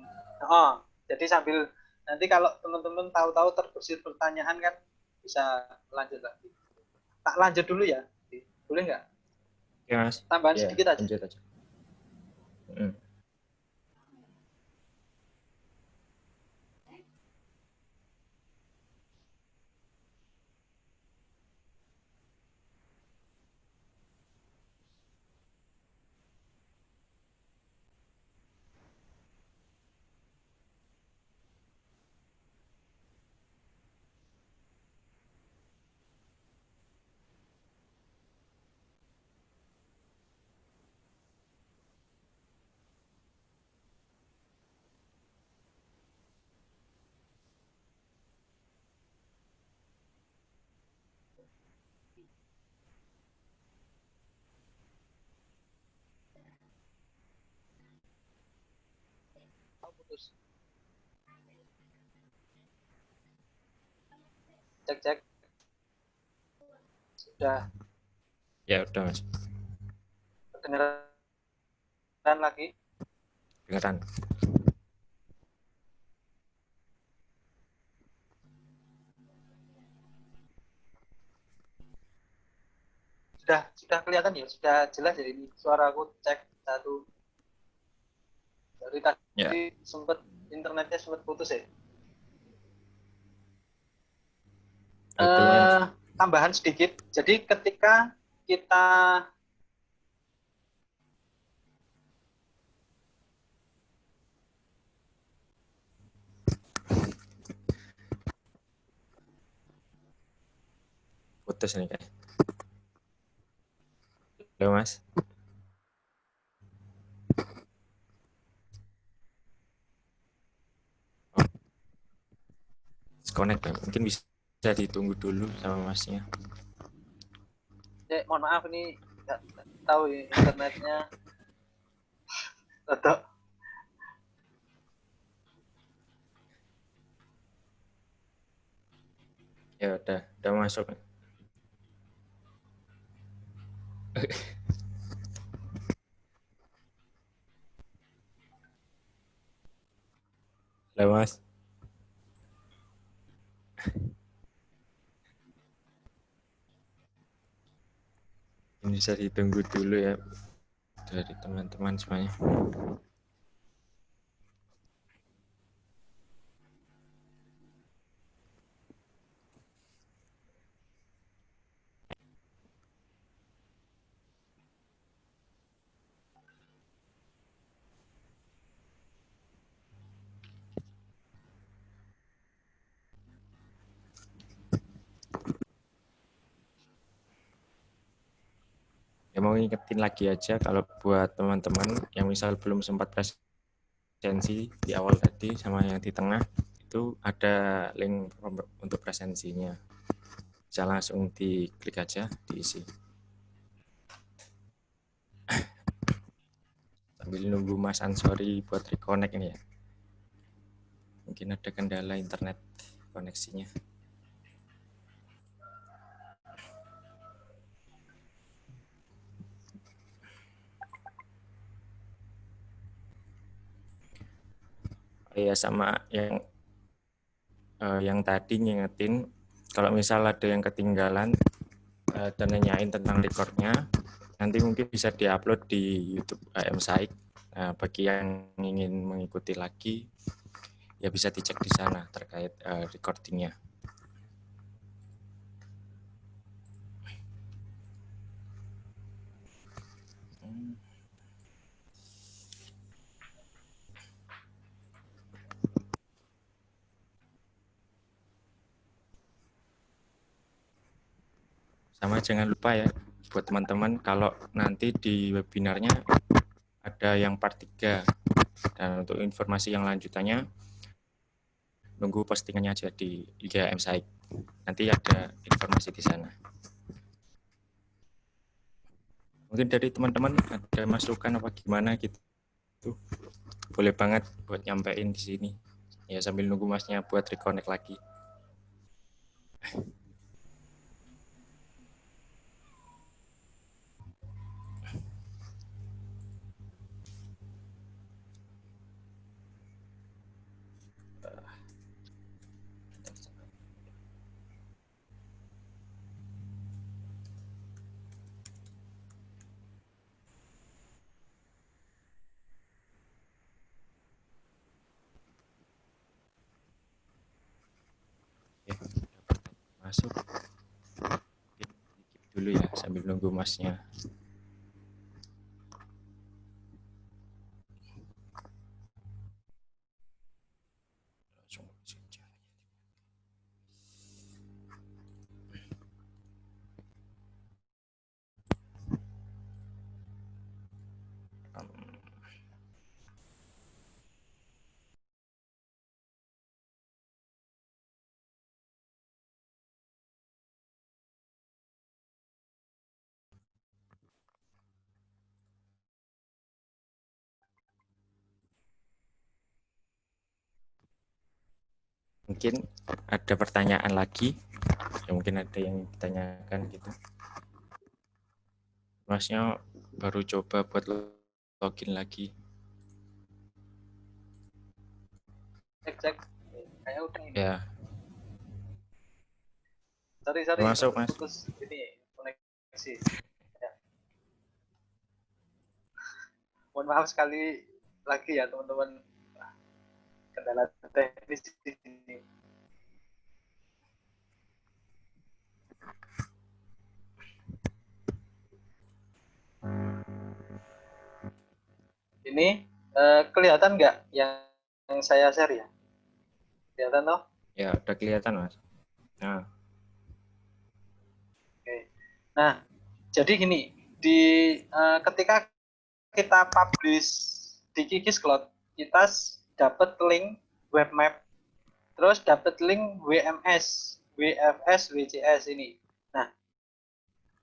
Jadi sambil nanti kalau teman-teman tahu-tahu terbersih pertanyaan kan bisa lanjut lagi. Tak lanjut dulu ya, boleh nggak? Oke, Mas. Tambahan Ya, sedikit aja. lanjut aja. Putus. Cek. Sudah. Ya, udah, Mas. Kedengeran lagi? Dengeran. Sudah kelihatan ya, sudah jelas ya ini suara aku cek satu. Dari tadi sempat internetnya sempat putus ya. Tambahan sedikit. Jadi ketika kita Putus nih kayak. Halo Mas. Disconnect ya. Mungkin bisa ditunggu dulu sama Masnya. Mohon maaf ini nggak tahu ya, internetnya atau Ya udah masuk. Halo Mas. Ini bisa ditunggu dulu ya dari teman-teman semuanya. Ya mau ngingetin lagi aja kalau buat teman-teman yang misal belum sempat presensi di awal tadi sama yang di tengah, itu ada link untuk presensinya. Bisa langsung diklik aja, diisi. Sambil nunggu Mas Ansori buat reconnect ini ya. Mungkin ada kendala internet koneksinya. Ya sama yang tadi ngingetin kalau misal ada yang ketinggalan dan nanyain tentang recordnya, nanti mungkin bisa diupload di YouTube AM Saik. Nah, bagi yang ingin mengikuti lagi, ya bisa dicek di sana terkait recordingnya. Sama jangan lupa ya, buat teman-teman kalau nanti di webinarnya ada yang part 3. Dan untuk informasi yang lanjutannya, nunggu postingannya aja di IG AM Saik. Nanti ada informasi di sana. Mungkin dari teman-teman ada masukan apa gimana gitu. Boleh banget buat nyampein di sini. Ya sambil nunggu Masnya buat reconnect lagi. Ya, masuk. Dulu ya sambil nunggu Masnya. Mungkin ada pertanyaan lagi, ya mungkin ada yang ditanyakan gitu. Masnya baru coba buat login lagi. cek kayak udah ini. Ya. Sorry Masuk Mas. putus ini koneksi. Ya. Mohon maaf sekali lagi ya teman-teman, kendala teknis di sini. Ini kelihatan nggak yang saya share ya? Kelihatan toh? Ya udah kelihatan Mas. Nah. Nah, jadi gini, ketika kita publish di Kikis Cloud, kita dapat link web map, terus dapat link WMS, WFS, WCS ini. Nah,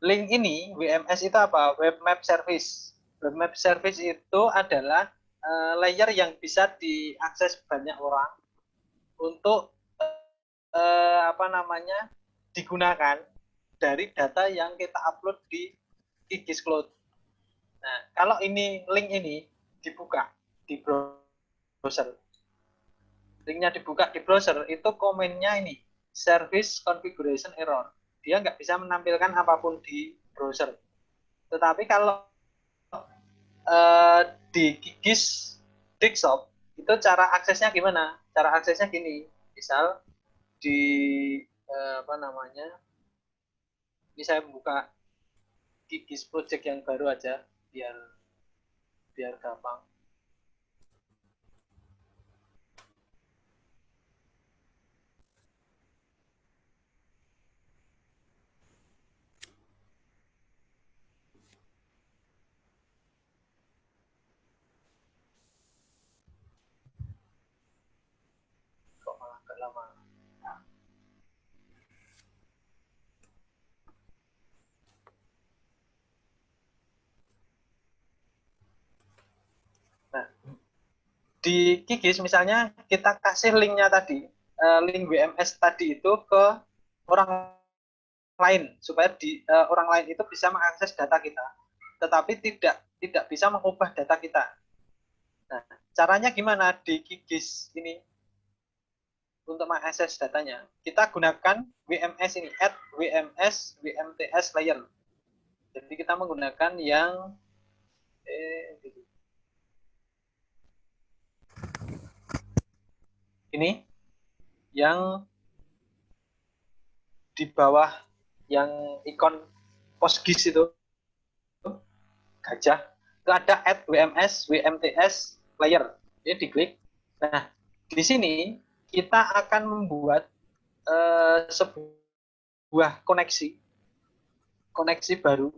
link ini WMS itu apa? Web Map Service. Web Map Service itu adalah layer yang bisa diakses banyak orang untuk digunakan dari data yang kita upload di Kikis Cloud. Nah, kalau ini link ini dibuka di browser, linknya dibuka di browser, itu komennya ini service configuration error. Dia nggak bisa menampilkan apapun di browser. Tetapi kalau di Kikis Desktop itu cara aksesnya gimana? Cara aksesnya gini, misal di ini saya buka Kikis project yang baru aja biar gampang. Kok malah agak lama. Nah, di Kikis misalnya kita kasih linknya tadi, link WMS tadi itu ke orang lain supaya orang lain itu bisa mengakses data kita, tetapi tidak bisa mengubah data kita. Nah, caranya gimana di Kikis ini untuk mengakses datanya? Kita gunakan WMS ini, add WMS WMTS layer. Jadi kita menggunakan yang ini yang di bawah yang ikon PostGIS itu gajah, itu ada add WMS WMTS layer. Ini diklik. Nah, di sini kita akan membuat sebuah koneksi baru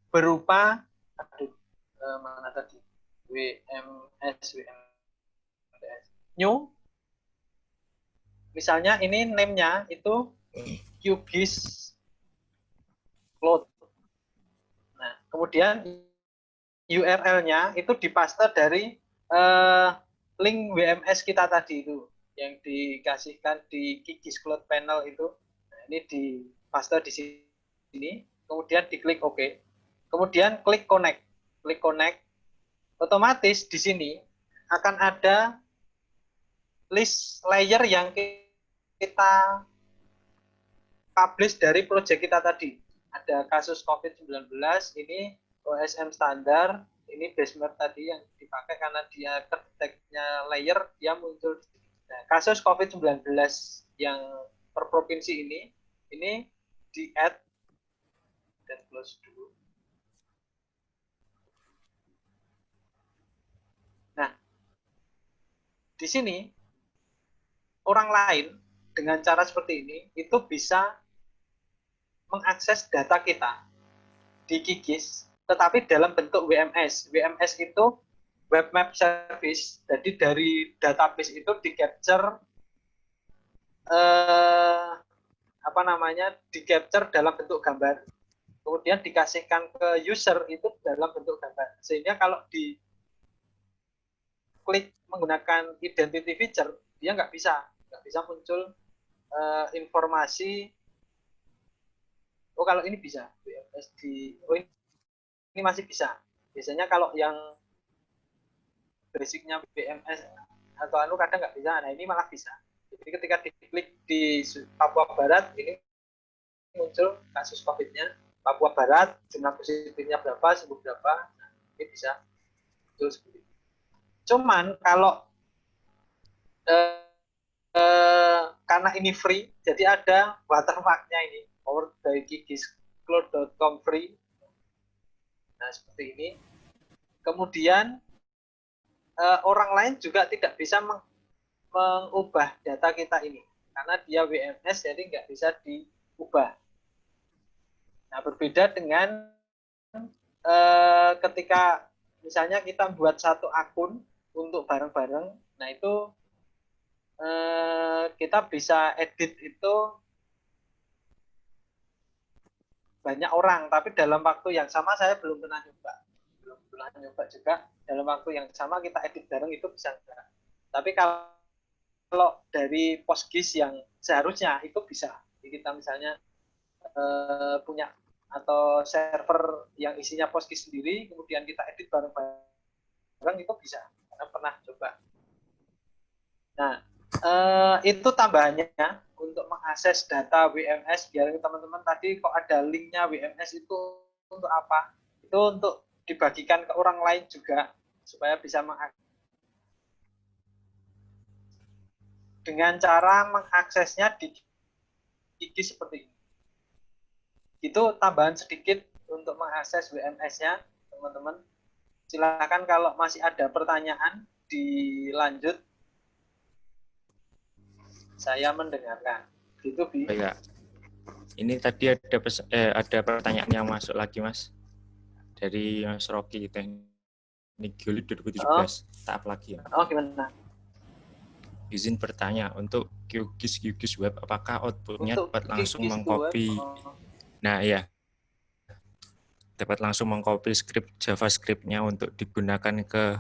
berupa mana tadi WMS new, misalnya ini name-nya itu QGIS Cloud. Nah, kemudian URL-nya itu dipaste dari link WMS kita tadi itu yang dikasihkan di Kikis Cloud panel itu. Nah, ini dipaste di sini, kemudian diklik OK. Kemudian klik connect. Klik connect. Otomatis di sini akan ada list layer yang kita publish dari project kita tadi. Ada kasus COVID-19, ini OSM standar, ini benchmark tadi yang dipakai karena dia terdeteknya layer, dia muncul. Nah, kasus COVID-19 yang per provinsi ini di-add dan close dulu. Nah, di sini orang lain dengan cara seperti ini itu bisa mengakses data kita di Kikis, tetapi dalam bentuk WMS. WMS itu Web Map Service. Jadi dari database itu di-capture di-capture dalam bentuk gambar. Kemudian dikasihkan ke user itu dalam bentuk gambar. Sehingga kalau di klik menggunakan identity feature, dia nggak bisa muncul informasi. Oh, kalau ini bisa ini masih bisa. Biasanya kalau yang basicnya BMS atau kadang nggak bisa. Nah, ini malah bisa. Jadi ketika diklik di Papua Barat, ini muncul kasus COVID-nya Papua Barat, jumlah positifnya berapa, sembuh berapa. Nah, ini bisa muncul seperti itu. Cuman kalau karena ini free, jadi ada watermarknya ini, powered by kikiscloud.com free. Nah, seperti ini. Kemudian orang lain juga tidak bisa mengubah data kita ini, karena dia WMS, jadi nggak bisa diubah. Nah, berbeda dengan ketika misalnya kita buat satu akun untuk bareng-bareng, nah itu kita bisa edit itu banyak orang, tapi dalam waktu yang sama saya belum pernah nyoba juga dalam waktu yang sama kita edit bareng itu bisa enggak. Tapi kalau dari PostGIS yang seharusnya itu bisa, kita misalnya punya atau server yang isinya PostGIS sendiri, kemudian kita edit bareng-bareng itu bisa, karena pernah coba. Nah, itu tambahannya untuk mengakses data WMS, biar teman-teman tadi kok ada linknya WMS itu untuk apa? Itu untuk dibagikan ke orang lain juga supaya bisa mengakses. Dengan cara mengaksesnya di Gigi seperti ini. Itu tambahan sedikit untuk mengakses WMS-nya, teman-teman. Silakan kalau masih ada pertanyaan dilanjut. Saya mendengarkan. Gitu, Bi. Baik, ini tadi ada pertanyaan yang masuk lagi, Mas. Dari Mas Rocky, Teknik Geoli 2017. Tahap lagi ya. Oh, gimana? Izin bertanya, untuk QGIS web, apakah outputnya Untuk dapat langsung QGIS mengcopy? web, Nah, iya. Dapat langsung mengcopy script JavaScript-nya untuk digunakan ke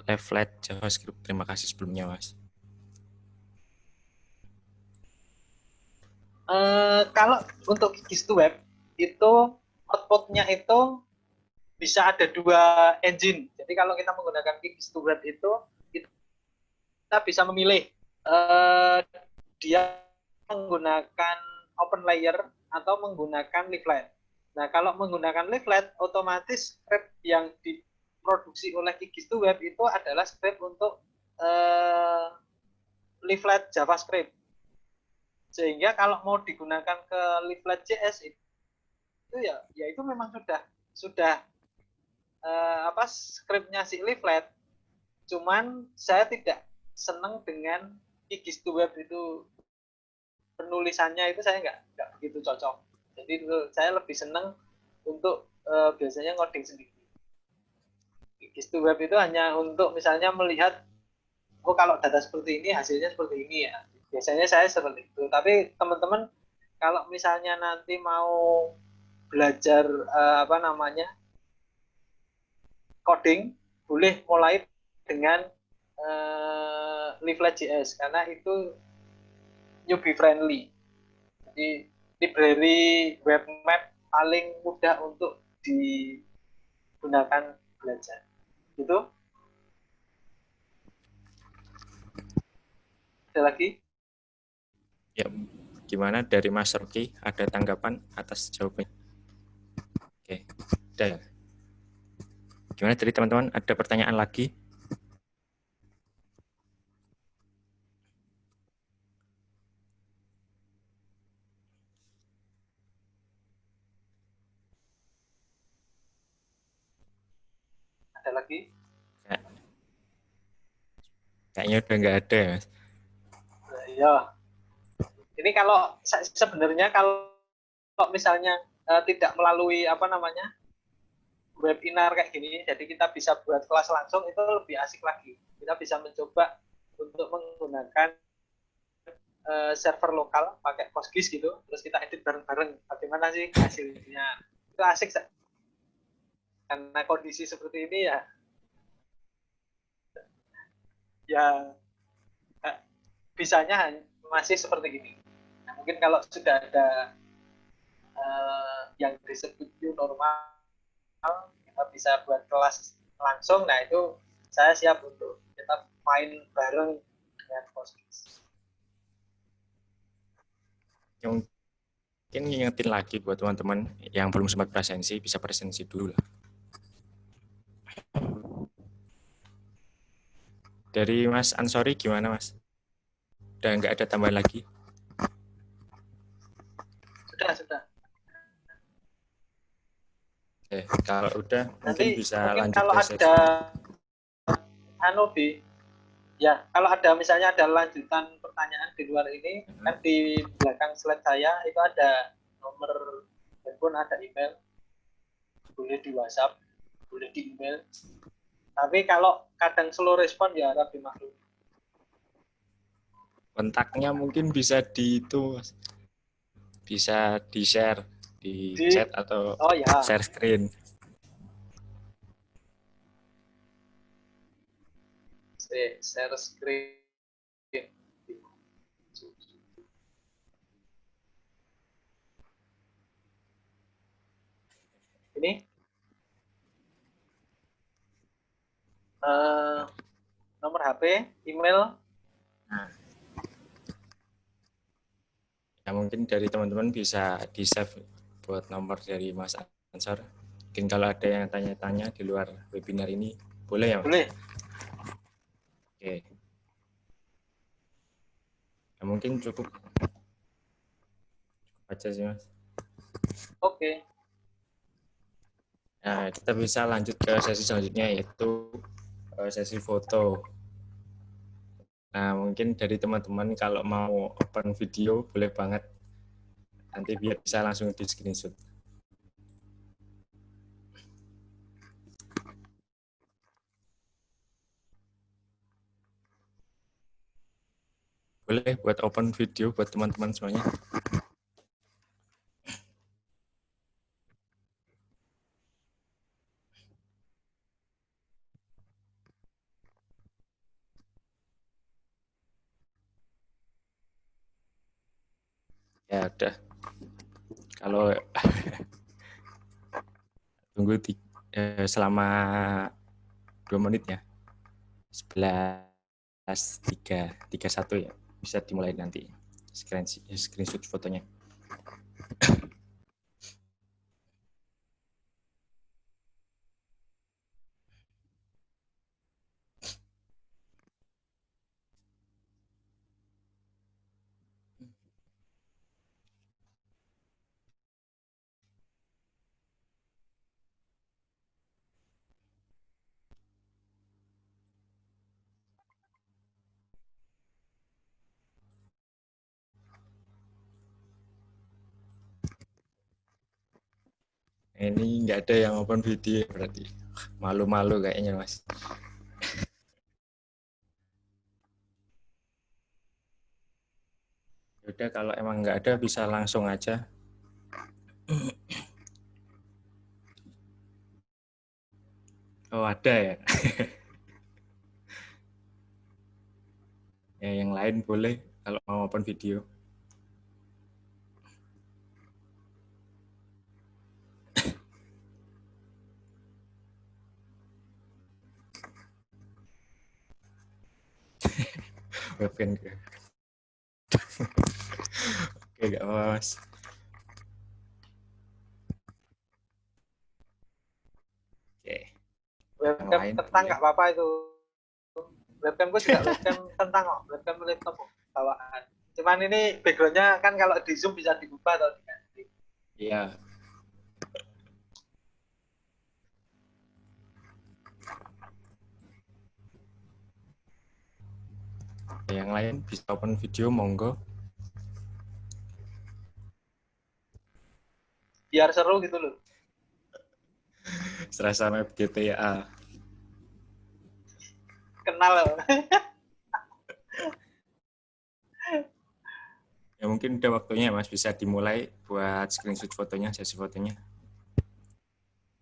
Leaflet JavaScript. Terima kasih sebelumnya, Mas. kalau untuk QGIS web itu outputnya itu bisa ada 2 engine. Jadi kalau kita menggunakan QGIS web itu kita bisa memilih dia menggunakan open layer atau menggunakan leaflet. Nah, kalau menggunakan leaflet, otomatis script yang diproduksi oleh QGIS web itu adalah script untuk leaflet JavaScript. Sehingga kalau mau digunakan ke leaflet JS itu ya itu memang sudah skripnya si leaflet. Cuman saya tidak senang dengan QGIS web itu, penulisannya itu saya nggak begitu cocok. Jadi saya lebih senang untuk biasanya ngoding sendiri. QGIS web itu hanya untuk misalnya melihat, oh kalau data seperti ini hasilnya seperti ini ya. Biasanya saya seperti itu. Tapi teman-teman kalau misalnya nanti mau belajar coding, boleh mulai dengan Leaflet.js karena itu newbie friendly. Jadi library web map paling mudah untuk digunakan belajar. Gitu. Ada lagi? Ya, gimana dari Mas Rocky? Ada tanggapan atas jawabannya? Oke, udah ya. Gimana dari teman-teman? Ada pertanyaan lagi? Ada lagi? Kayaknya udah nggak ada ya, Mas. Ya. Ini kalau sebenarnya kalau misalnya tidak melalui webinar kayak gini, jadi kita bisa buat kelas langsung, itu lebih asik lagi. Kita bisa mencoba untuk menggunakan server lokal pakai PostGIS gitu, terus kita edit bareng-bareng. Bagaimana sih hasilnya? Itu asik, karena kondisi seperti ini ya bisanya masih seperti ini. Nah, mungkin kalau sudah ada yang disebut new normal, kita bisa buat kelas langsung. Nah, itu saya siap untuk kita main bareng dengan PostGIS. Mungkin ngingetin lagi buat teman-teman yang belum sempat presensi, bisa presensi dulu lah. Dari Mas Ansori gimana, Mas? Udah nggak ada tambahan lagi? Sudah. Kalau udah Nanti mungkin bisa mungkin lanjut kalau ke sesi. Kalau ada misalnya ada lanjutan pertanyaan di luar ini, kan di belakang slide saya itu ada nomor handphone, ada email, boleh di WhatsApp, boleh di email. Tapi kalau kadang slow respon ya harap dimaklumi. Kontaknya mungkin bisa di itu, Mas. Bisa di-share di chat atau Oh ya, share screen. share screen. Ini nomor HP, email. Nah, ya mungkin dari teman-teman bisa di-save buat nomor dari Mas Ansor. Mungkin kalau ada yang tanya-tanya di luar webinar ini, boleh ya Mas? Boleh. Oke. Ya, mungkin cukup aja sih Mas. Oke. Nah, kita bisa lanjut ke sesi selanjutnya, yaitu sesi foto. Nah, mungkin dari teman-teman kalau mau open video, boleh banget. Nanti biar bisa langsung di screenshot. Boleh buat open video buat teman-teman semuanya. Ya udah. Kalau tunggu selama 2 menit ya. 11.331 ya. Bisa dimulai nanti screenshot fotonya. Ini nggak ada yang open video berarti. Malu-malu kayaknya Mas. Udah kalau emang nggak ada bisa langsung aja. Oh ada ya. Ya yang lain boleh kalau mau open video. Webcam. Oke nggak Mas. Oke. Yang Webcam lain kentang boleh. nggak apa-apa itu. Webcamku juga webcam kentang kok, webcam laptop bawaan. Cuman ini backgroundnya kan kalau di Zoom bisa diubah atau diganti. Iya. Yang lain bisa open video monggo. Biar seru gitu loh. Serasa map GTA. Kenal loh. Ya mungkin udah waktunya Mas bisa dimulai buat screenshot fotonya, sesi fotonya.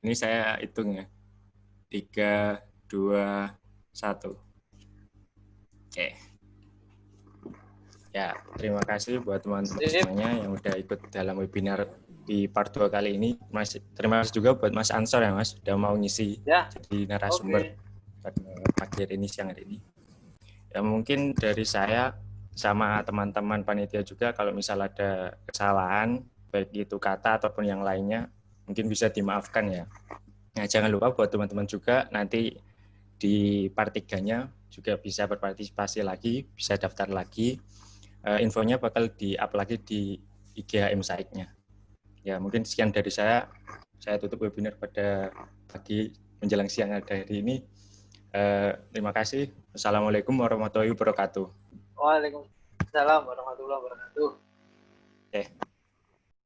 Ini saya hitung ya. 3, 2, 1. Oke. Ya, terima kasih buat teman-teman semuanya yang udah ikut dalam webinar di part 2 kali ini. Mas, terima kasih juga buat Mas Ansor ya Mas, udah mau ngisi Ya. jadi narasumber pada pagi hari ini, siang hari ini. Ya mungkin dari saya sama teman-teman panitia juga kalau misal ada kesalahan, baik itu kata ataupun yang lainnya, mungkin bisa dimaafkan ya. Nah, jangan lupa buat teman-teman juga nanti di part 3-nya juga bisa berpartisipasi lagi, bisa daftar lagi. Infonya bakal di-up lagi di IGHM site-nya. Ya, mungkin sekian dari saya. Saya tutup webinar pada pagi menjelang siang hari ini. Terima kasih. Assalamualaikum warahmatullahi wabarakatuh. Waalaikumsalam warahmatullahi wabarakatuh. Oke.